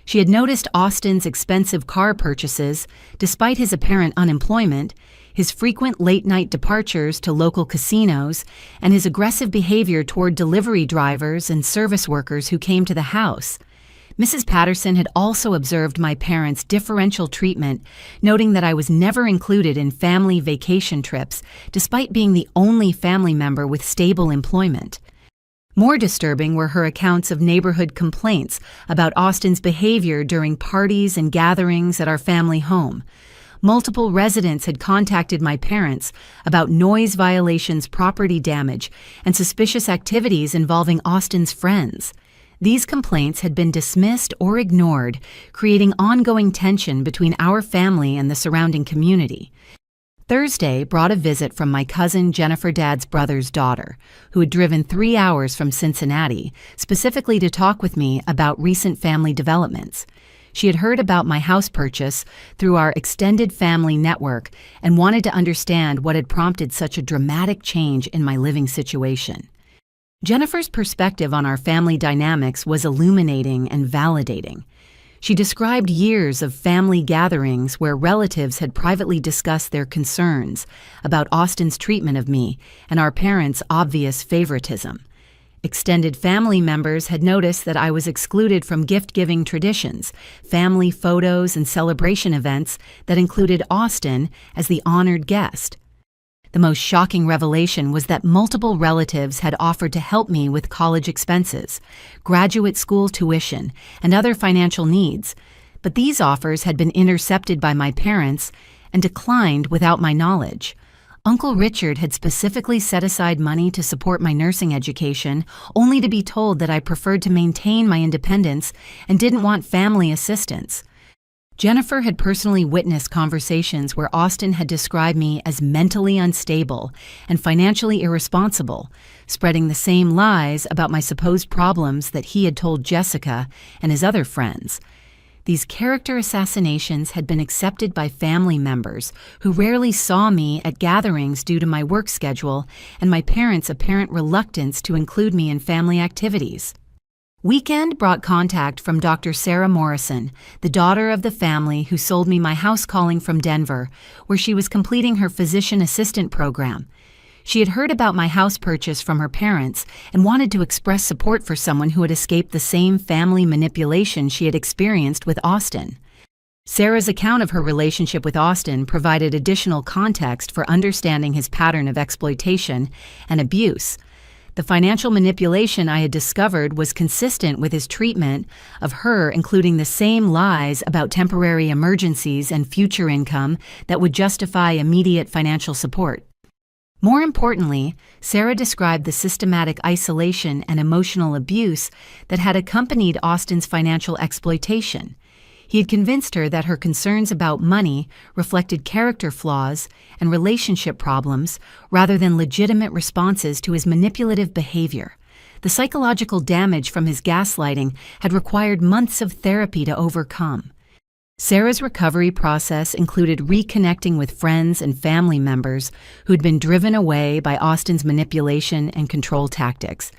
She had noticed Austin's expensive car purchases, despite his apparent unemployment, his frequent late-night departures to local casinos, and his aggressive behavior toward delivery drivers and service workers who came to the house. Mrs. Patterson had also observed my parents' differential treatment, noting that I was never included in family vacation trips, despite being the only family member with stable employment. More disturbing were her accounts of neighborhood complaints about Austin's behavior during parties and gatherings at our family home. Multiple residents had contacted my parents about noise violations, property damage, and suspicious activities involving Austin's friends. These complaints had been dismissed or ignored, creating ongoing tension between our family and the surrounding community. Thursday brought a visit from my cousin Jennifer Dad's brother's daughter, who had driven 3 hours from Cincinnati, specifically to talk with me about recent family developments. She had heard about my house purchase through our extended family network and wanted to understand what had prompted such a dramatic change in my living situation. Jennifer's perspective on our family dynamics was illuminating and validating. She described years of family gatherings where relatives had privately discussed their concerns about Austin's treatment of me and our parents' obvious favoritism. Extended family members had noticed that I was excluded from gift-giving traditions, family photos, and celebration events that included Austin as the honored guest. The most shocking revelation was that multiple relatives had offered to help me with college expenses, graduate school tuition, and other financial needs, but these offers had been intercepted by my parents and declined without my knowledge. Uncle Richard had specifically set aside money to support my nursing education, only to be told that I preferred to maintain my independence and didn't want family assistance. Jennifer had personally witnessed conversations where Austin had described me as mentally unstable and financially irresponsible, spreading the same lies about my supposed problems that he had told Jessica and his other friends. These character assassinations had been accepted by family members who rarely saw me at gatherings due to my work schedule and my parents' apparent reluctance to include me in family activities. Weekend brought contact from Dr. Sarah Morrison, the daughter of the family who sold me my house calling from Denver, where she was completing her physician assistant program. She had heard about my house purchase from her parents and wanted to express support for someone who had escaped the same family manipulation she had experienced with Austin. Sarah's account of her relationship with Austin provided additional context for understanding his pattern of exploitation and abuse. The financial manipulation I had discovered was consistent with his treatment of her, including the same lies about temporary emergencies and future income that would justify immediate financial support. More importantly, Sarah described the systematic isolation and emotional abuse that had accompanied Austin's financial exploitation. He had convinced her that her concerns about money reflected character flaws and relationship problems rather than legitimate responses to his manipulative behavior. The psychological damage from his gaslighting had required months of therapy to overcome. Sarah's recovery process included reconnecting with friends and family members who'd been driven away by Austin's manipulation and control tactics.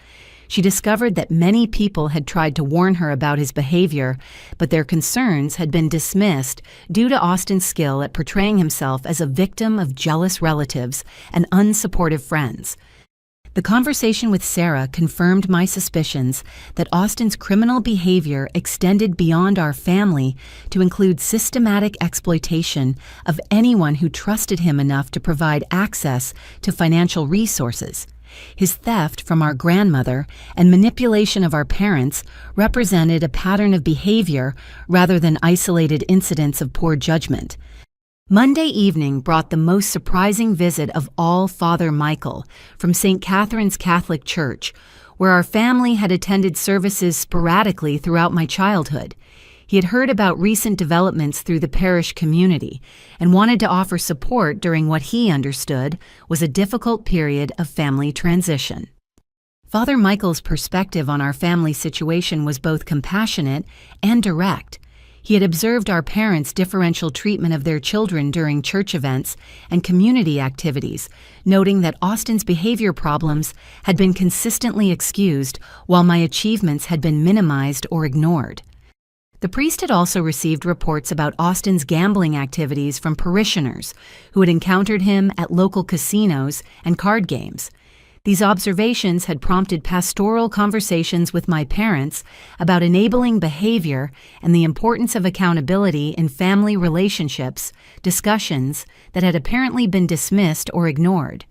She discovered that many people had tried to warn her about his behavior, but their concerns had been dismissed due to Austin's skill at portraying himself as a victim of jealous relatives and unsupportive friends. The conversation with Sarah confirmed my suspicions that Austin's criminal behavior extended beyond our family to include systematic exploitation of anyone who trusted him enough to provide access to financial resources. His theft from our grandmother and manipulation of our parents represented a pattern of behavior rather than isolated incidents of poor judgment. Monday evening brought the most surprising visit of all, Father Michael from St. Catherine's Catholic Church, where our family had attended services sporadically throughout my childhood. He had heard about recent developments through the parish community and wanted to offer support during what he understood was a difficult period of family transition. Father Michael's perspective on our family situation was both compassionate and direct. He had observed our parents' differential treatment of their children during church events and community activities, noting that Austin's behavior problems had been consistently excused while my achievements had been minimized or ignored. The priest had also received reports about Austin's gambling activities from parishioners who had encountered him at local casinos and card games. These observations had prompted pastoral conversations with my parents about enabling behavior and the importance of accountability in family relationships, discussions that had apparently been dismissed or ignored.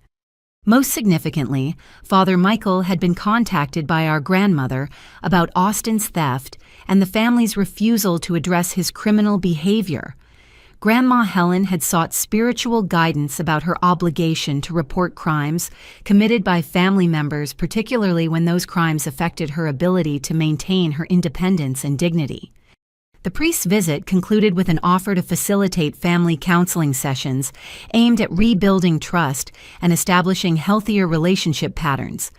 Most significantly, Father Michael had been contacted by our grandmother about Austin's theft and the family's refusal to address his criminal behavior. Grandma Helen had sought spiritual guidance about her obligation to report crimes committed by family members, particularly when those crimes affected her ability to maintain her independence and dignity. The priest's visit concluded with an offer to facilitate family counseling sessions aimed at rebuilding trust and establishing healthier relationship patterns.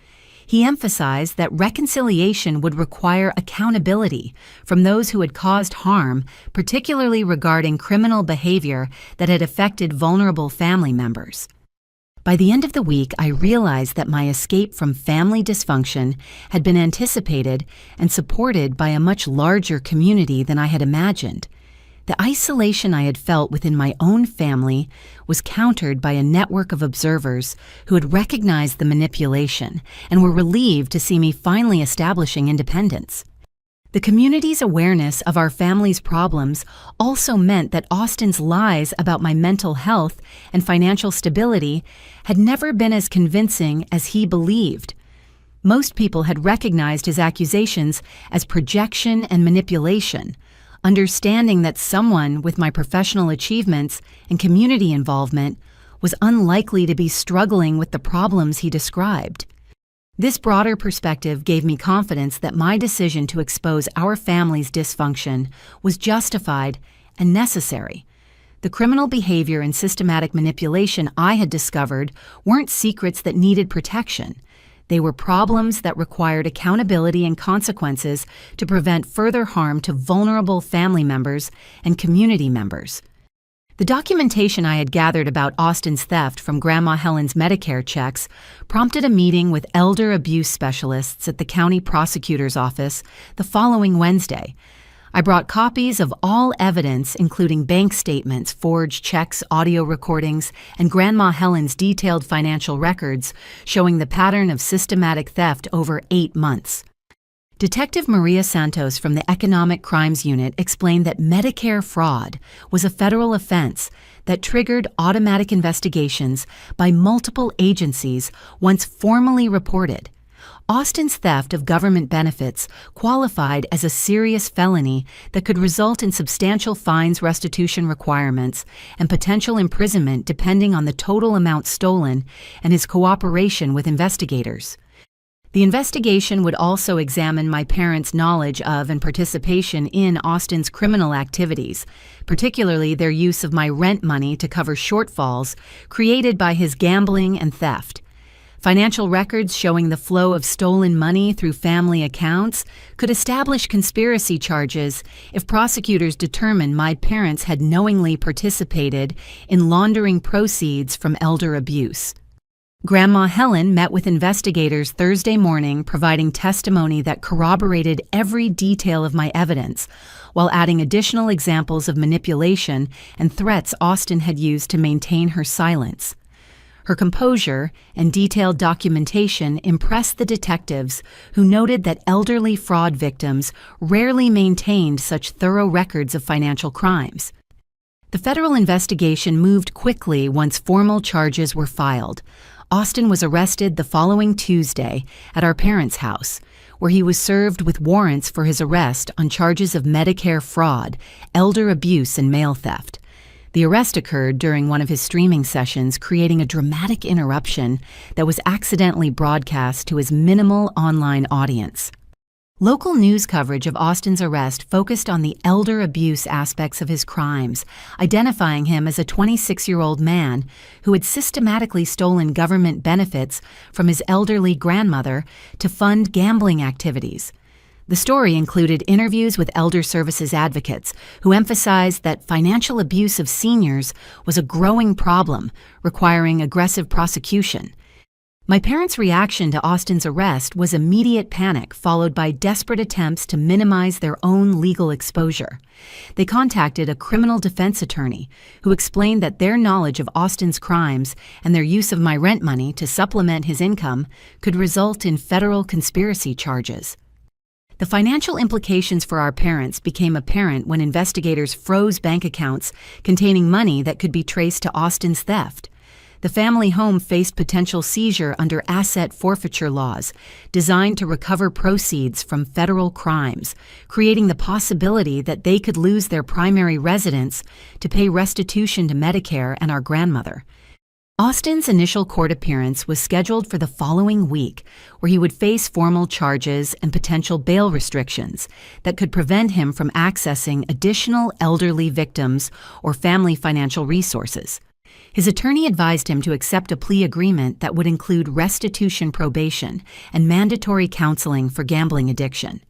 He emphasized that reconciliation would require accountability from those who had caused harm, particularly regarding criminal behavior that had affected vulnerable family members. By the end of the week, I realized that my escape from family dysfunction had been anticipated and supported by a much larger community than I had imagined. The isolation I had felt within my own family was countered by a network of observers who had recognized the manipulation and were relieved to see me finally establishing independence. The community's awareness of our family's problems also meant that Austin's lies about my mental health and financial stability had never been as convincing as he believed. Most people had recognized his accusations as projection and manipulation, understanding that someone with my professional achievements and community involvement was unlikely to be struggling with the problems he described. This broader perspective gave me confidence that my decision to expose our family's dysfunction was justified and necessary. The criminal behavior and systematic manipulation I had discovered weren't secrets that needed protection. They were problems that required accountability and consequences to prevent further harm to vulnerable family members and community members. The documentation I had gathered about Austin's theft from Grandma Helen's Medicare checks prompted a meeting with elder abuse specialists at the county prosecutor's office the following Wednesday. I brought copies of all evidence, including bank statements, forged checks, audio recordings, and Grandma Helen's detailed financial records showing the pattern of systematic theft over 8 months. Detective Maria Santos from the Economic Crimes Unit explained that Medicare fraud was a federal offense that triggered automatic investigations by multiple agencies once formally reported. Austin's theft of government benefits qualified as a serious felony that could result in substantial fines, restitution requirements, and potential imprisonment depending on the total amount stolen and his cooperation with investigators. The investigation would also examine my parents' knowledge of and participation in Austin's criminal activities, particularly their use of my rent money to cover shortfalls created by his gambling and theft. Financial records showing the flow of stolen money through family accounts could establish conspiracy charges if prosecutors determined my parents had knowingly participated in laundering proceeds from elder abuse. Grandma Helen met with investigators Thursday morning, providing testimony that corroborated every detail of my evidence, while adding additional examples of manipulation and threats Austin had used to maintain her silence. Her composure and detailed documentation impressed the detectives, who noted that elderly fraud victims rarely maintained such thorough records of financial crimes. The federal investigation moved quickly once formal charges were filed. Austin was arrested the following Tuesday at our parents' house, where he was served with warrants for his arrest on charges of Medicare fraud, elder abuse, and mail theft. The arrest occurred during one of his streaming sessions, creating a dramatic interruption that was accidentally broadcast to his minimal online audience. Local news coverage of Austin's arrest focused on the elder abuse aspects of his crimes, identifying him as a 26-year-old man who had systematically stolen government benefits from his elderly grandmother to fund gambling activities. The story included interviews with elder services advocates who emphasized that financial abuse of seniors was a growing problem, requiring aggressive prosecution. My parents' reaction to Austin's arrest was immediate panic, followed by desperate attempts to minimize their own legal exposure. They contacted a criminal defense attorney who explained that their knowledge of Austin's crimes and their use of my rent money to supplement his income could result in federal conspiracy charges. The financial implications for our parents became apparent when investigators froze bank accounts containing money that could be traced to Austin's theft. The family home faced potential seizure under asset forfeiture laws designed to recover proceeds from federal crimes, creating the possibility that they could lose their primary residence to pay restitution to Medicare and our grandmother. Austin's initial court appearance was scheduled for the following week, where he would face formal charges and potential bail restrictions that could prevent him from accessing additional elderly victims or family financial resources. His attorney advised him to accept a plea agreement that would include restitution probation and mandatory counseling for gambling addiction.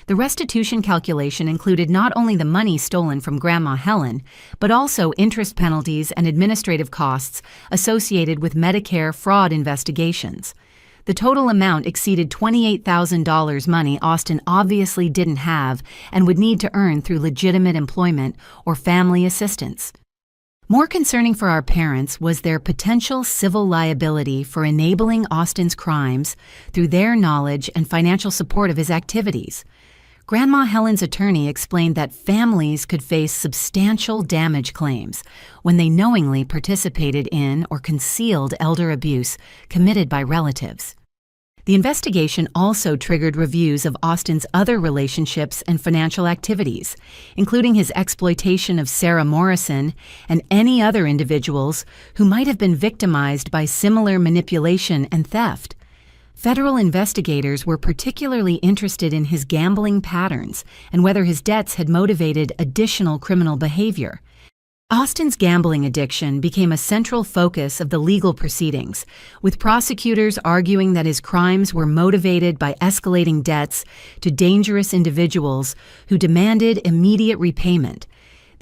The restitution calculation included not only the money stolen from Grandma Helen, but also interest penalties and administrative costs associated with Medicare fraud investigations. The total amount exceeded $28,000, money Austin obviously didn't have and would need to earn through legitimate employment or family assistance. More concerning for our parents was their potential civil liability for enabling Austin's crimes through their knowledge and financial support of his activities. Grandma Helen's attorney explained that families could face substantial damage claims when they knowingly participated in or concealed elder abuse committed by relatives. The investigation also triggered reviews of Austin's other relationships and financial activities, including his exploitation of Sarah Morrison and any other individuals who might have been victimized by similar manipulation and theft. Federal investigators were particularly interested in his gambling patterns and whether his debts had motivated additional criminal behavior. Austin's gambling addiction became a central focus of the legal proceedings, with prosecutors arguing that his crimes were motivated by escalating debts to dangerous individuals who demanded immediate repayment.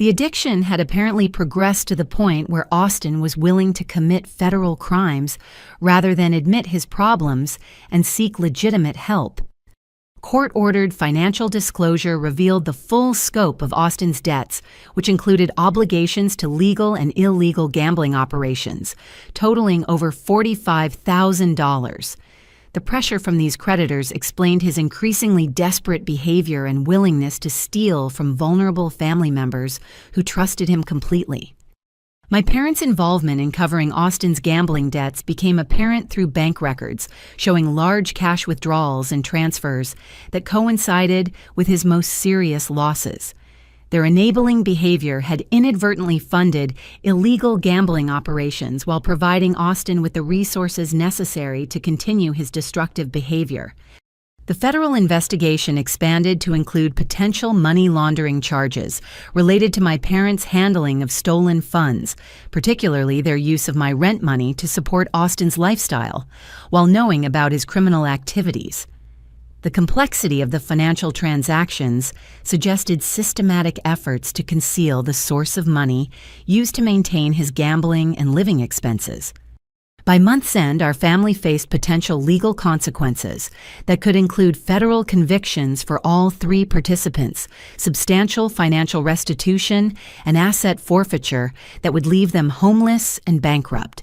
The addiction had apparently progressed to the point where Austin was willing to commit federal crimes rather than admit his problems and seek legitimate help. Court-ordered financial disclosure revealed the full scope of Austin's debts, which included obligations to legal and illegal gambling operations, totaling over $45,000. The pressure from these creditors explained his increasingly desperate behavior and willingness to steal from vulnerable family members who trusted him completely. My parents' involvement in covering Austin's gambling debts became apparent through bank records, showing large cash withdrawals and transfers that coincided with his most serious losses. Their enabling behavior had inadvertently funded illegal gambling operations while providing Austin with the resources necessary to continue his destructive behavior. The federal investigation expanded to include potential money laundering charges related to my parents' handling of stolen funds, particularly their use of my rent money to support Austin's lifestyle, while knowing about his criminal activities. The complexity of the financial transactions suggested systematic efforts to conceal the source of money used to maintain his gambling and living expenses. By month's end, our family faced potential legal consequences that could include federal convictions for all three participants, substantial financial restitution, and asset forfeiture that would leave them homeless and bankrupt.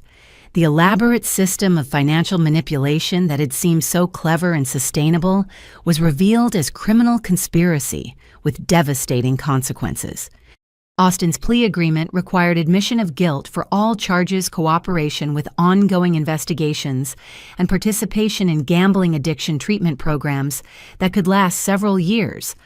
The elaborate system of financial manipulation that had seemed so clever and sustainable was revealed as criminal conspiracy with devastating consequences. Austin's plea agreement required admission of guilt for all charges, cooperation with ongoing investigations, and participation in gambling addiction treatment programs that could last several years.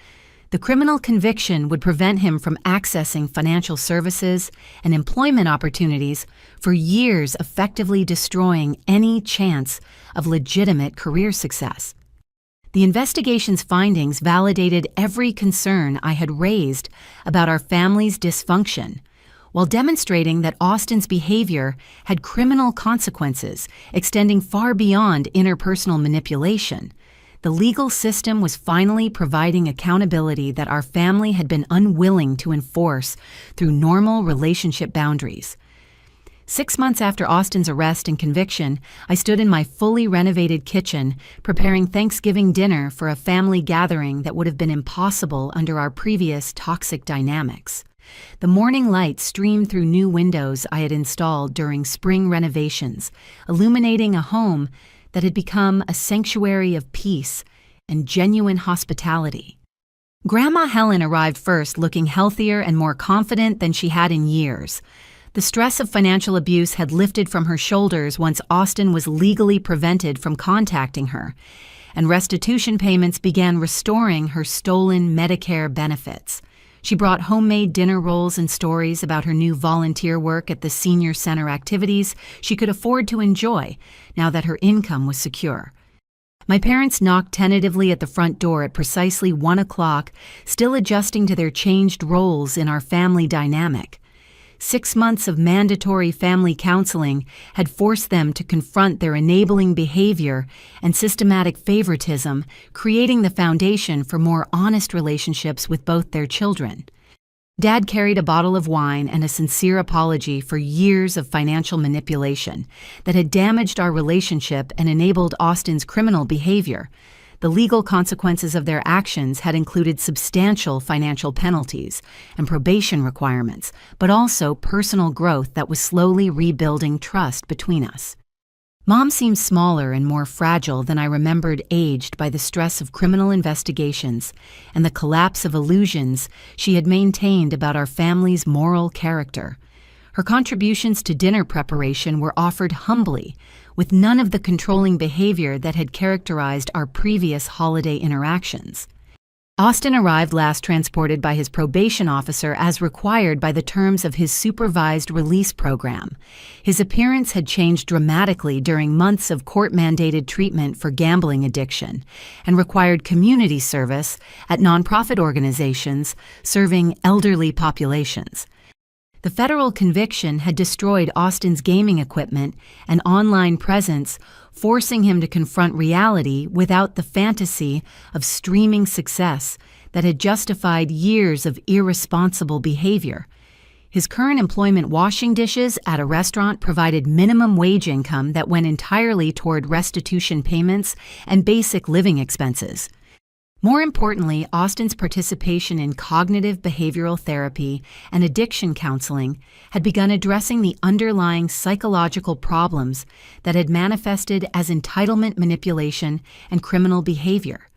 The criminal conviction would prevent him from accessing financial services and employment opportunities for years, effectively destroying any chance of legitimate career success. The investigation's findings validated every concern I had raised about our family's dysfunction, while demonstrating that Austin's behavior had criminal consequences extending far beyond interpersonal manipulation. The legal system was finally providing accountability that our family had been unwilling to enforce through normal relationship boundaries. 6 months after Austin's arrest and conviction, I stood in my fully renovated kitchen preparing Thanksgiving dinner for a family gathering that would have been impossible under our previous toxic dynamics. The morning light streamed through new windows I had installed during spring renovations, illuminating a home that had become a sanctuary of peace and genuine hospitality. Grandma Helen arrived first, looking healthier and more confident than she had in years. The stress of financial abuse had lifted from her shoulders once Austin was legally prevented from contacting her, and restitution payments began restoring her stolen Medicare benefits. She brought homemade dinner rolls and stories about her new volunteer work at the senior center activities she could afford to enjoy now that her income was secure. My parents knocked tentatively at the front door at precisely 1 o'clock, still adjusting to their changed roles in our family dynamic. 6 months of mandatory family counseling had forced them to confront their enabling behavior and systematic favoritism, creating the foundation for more honest relationships with both their children. Dad carried a bottle of wine and a sincere apology for years of financial manipulation that had damaged our relationship and enabled Austin's criminal behavior. The legal consequences of their actions had included substantial financial penalties and probation requirements, but also personal growth that was slowly rebuilding trust between us. Mom seemed smaller and more fragile than I remembered, aged by the stress of criminal investigations and the collapse of illusions she had maintained about our family's moral character. Her contributions to dinner preparation were offered humbly, with none of the controlling behavior that had characterized our previous holiday interactions. Austin arrived last transported by his probation officer as required by the terms of his supervised release program. His appearance had changed dramatically during months of court-mandated treatment for gambling addiction and required community service at nonprofit organizations serving elderly populations. The federal conviction had destroyed Austin's gaming equipment and online presence, forcing him to confront reality without the fantasy of streaming success that had justified years of irresponsible behavior. His current employment, washing dishes at a restaurant, provided minimum wage income that went entirely toward restitution payments and basic living expenses. More importantly, Austin's participation in cognitive behavioral therapy and addiction counseling had begun addressing the underlying psychological problems that had manifested as entitlement manipulation and criminal behavior.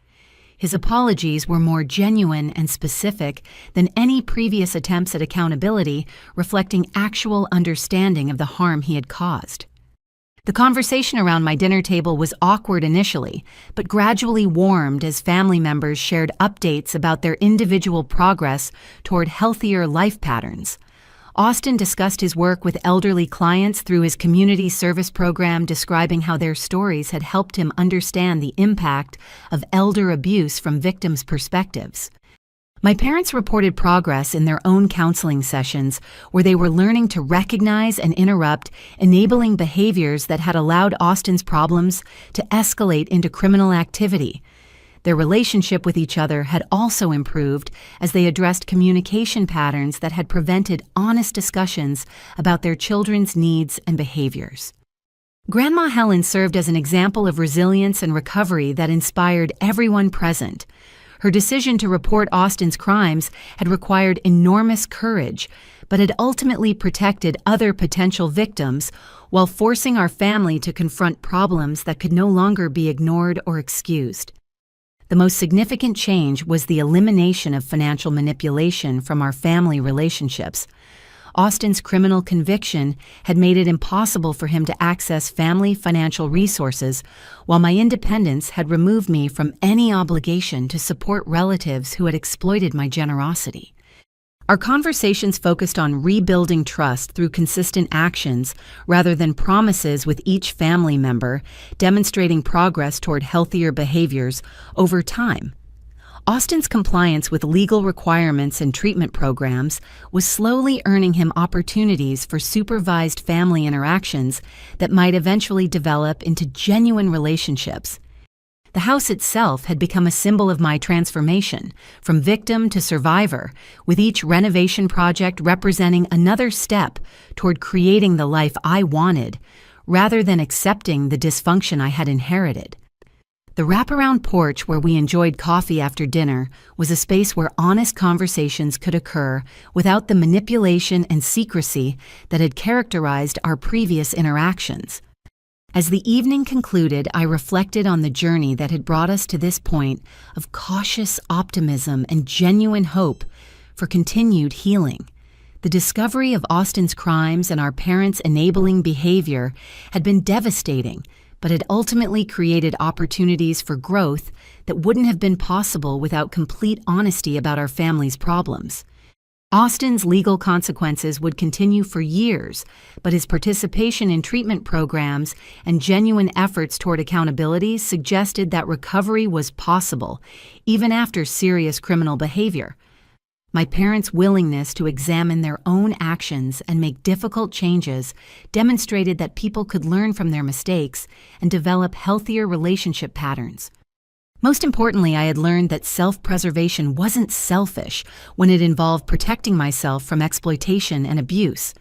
His apologies were more genuine and specific than any previous attempts at accountability, reflecting actual understanding of the harm he had caused. The conversation around my dinner table was awkward initially, but gradually warmed as family members shared updates about their individual progress toward healthier life patterns. Austin discussed his work with elderly clients through his community service program, describing how their stories had helped him understand the impact of elder abuse from victims' perspectives. My parents reported progress in their own counseling sessions, where they were learning to recognize and interrupt enabling behaviors that had allowed Austin's problems to escalate into criminal activity. Their relationship with each other had also improved as they addressed communication patterns that had prevented honest discussions about their children's needs and behaviors. Grandma Helen served as an example of resilience and recovery that inspired everyone present. Her decision to report Austin's crimes had required enormous courage, but had ultimately protected other potential victims while forcing our family to confront problems that could no longer be ignored or excused. The most significant change was the elimination of financial manipulation from our family relationships. Austin's criminal conviction had made it impossible for him to access family financial resources, while my independence had removed me from any obligation to support relatives who had exploited my generosity. Our conversations focused on rebuilding trust through consistent actions rather than promises with each family member, demonstrating progress toward healthier behaviors over time. Austin's compliance with legal requirements and treatment programs was slowly earning him opportunities for supervised family interactions that might eventually develop into genuine relationships. The house itself had become a symbol of my transformation, from victim to survivor, with each renovation project representing another step toward creating the life I wanted, rather than accepting the dysfunction I had inherited. The wraparound porch where we enjoyed coffee after dinner was a space where honest conversations could occur without the manipulation and secrecy that had characterized our previous interactions. As the evening concluded, I reflected on the journey that had brought us to this point of cautious optimism and genuine hope for continued healing. The discovery of Austin's crimes and our parents' enabling behavior had been devastating, but had ultimately created opportunities for growth that wouldn't have been possible without complete honesty about our family's problems. Austin's legal consequences would continue for years, but his participation in treatment programs and genuine efforts toward accountability suggested that recovery was possible, even after serious criminal behavior. My parents' willingness to examine their own actions and make difficult changes demonstrated that people could learn from their mistakes and develop healthier relationship patterns. Most importantly, I had learned that self-preservation wasn't selfish when it involved protecting myself from exploitation and abuse.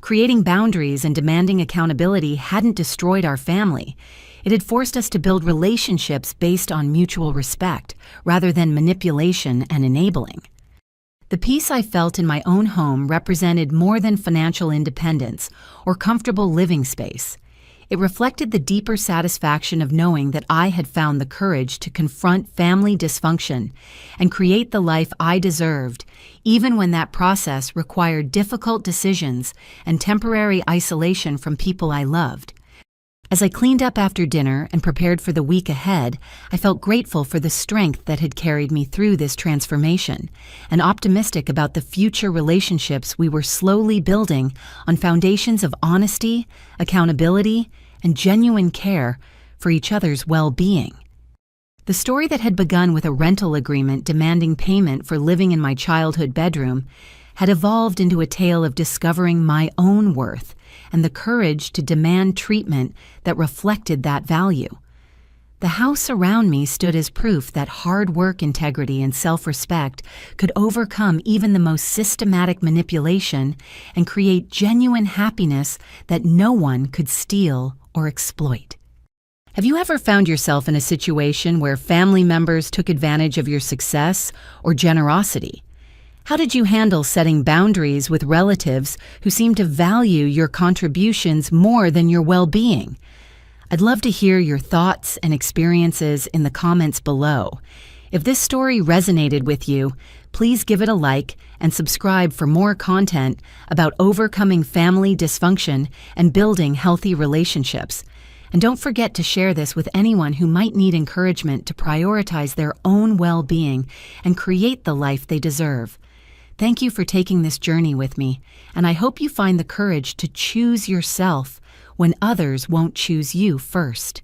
Creating boundaries and demanding accountability hadn't destroyed our family. It had forced us to build relationships based on mutual respect, rather than manipulation and enabling. The peace I felt in my own home represented more than financial independence or comfortable living space. It reflected the deeper satisfaction of knowing that I had found the courage to confront family dysfunction and create the life I deserved, even when that process required difficult decisions and temporary isolation from people I loved. As I cleaned up after dinner and prepared for the week ahead, I felt grateful for the strength that had carried me through this transformation, and optimistic about the future relationships we were slowly building on foundations of honesty, accountability, and genuine care for each other's well-being. The story that had begun with a rental agreement demanding payment for living in my childhood bedroom had evolved into a tale of discovering my own worth and the courage to demand treatment that reflected that value. The house around me stood as proof that hard work, integrity, and self-respect could overcome even the most systematic manipulation and create genuine happiness that no one could steal or exploit. Have you ever found yourself in a situation where family members took advantage of your success or generosity? How did you handle setting boundaries with relatives who seem to value your contributions more than your well-being? I'd love to hear your thoughts and experiences in the comments below. If this story resonated with you, please give it a like and subscribe for more content about overcoming family dysfunction and building healthy relationships. And don't forget to share this with anyone who might need encouragement to prioritize their own well-being and create the life they deserve. Thank you for taking this journey with me, and I hope you find the courage to choose yourself when others won't choose you first.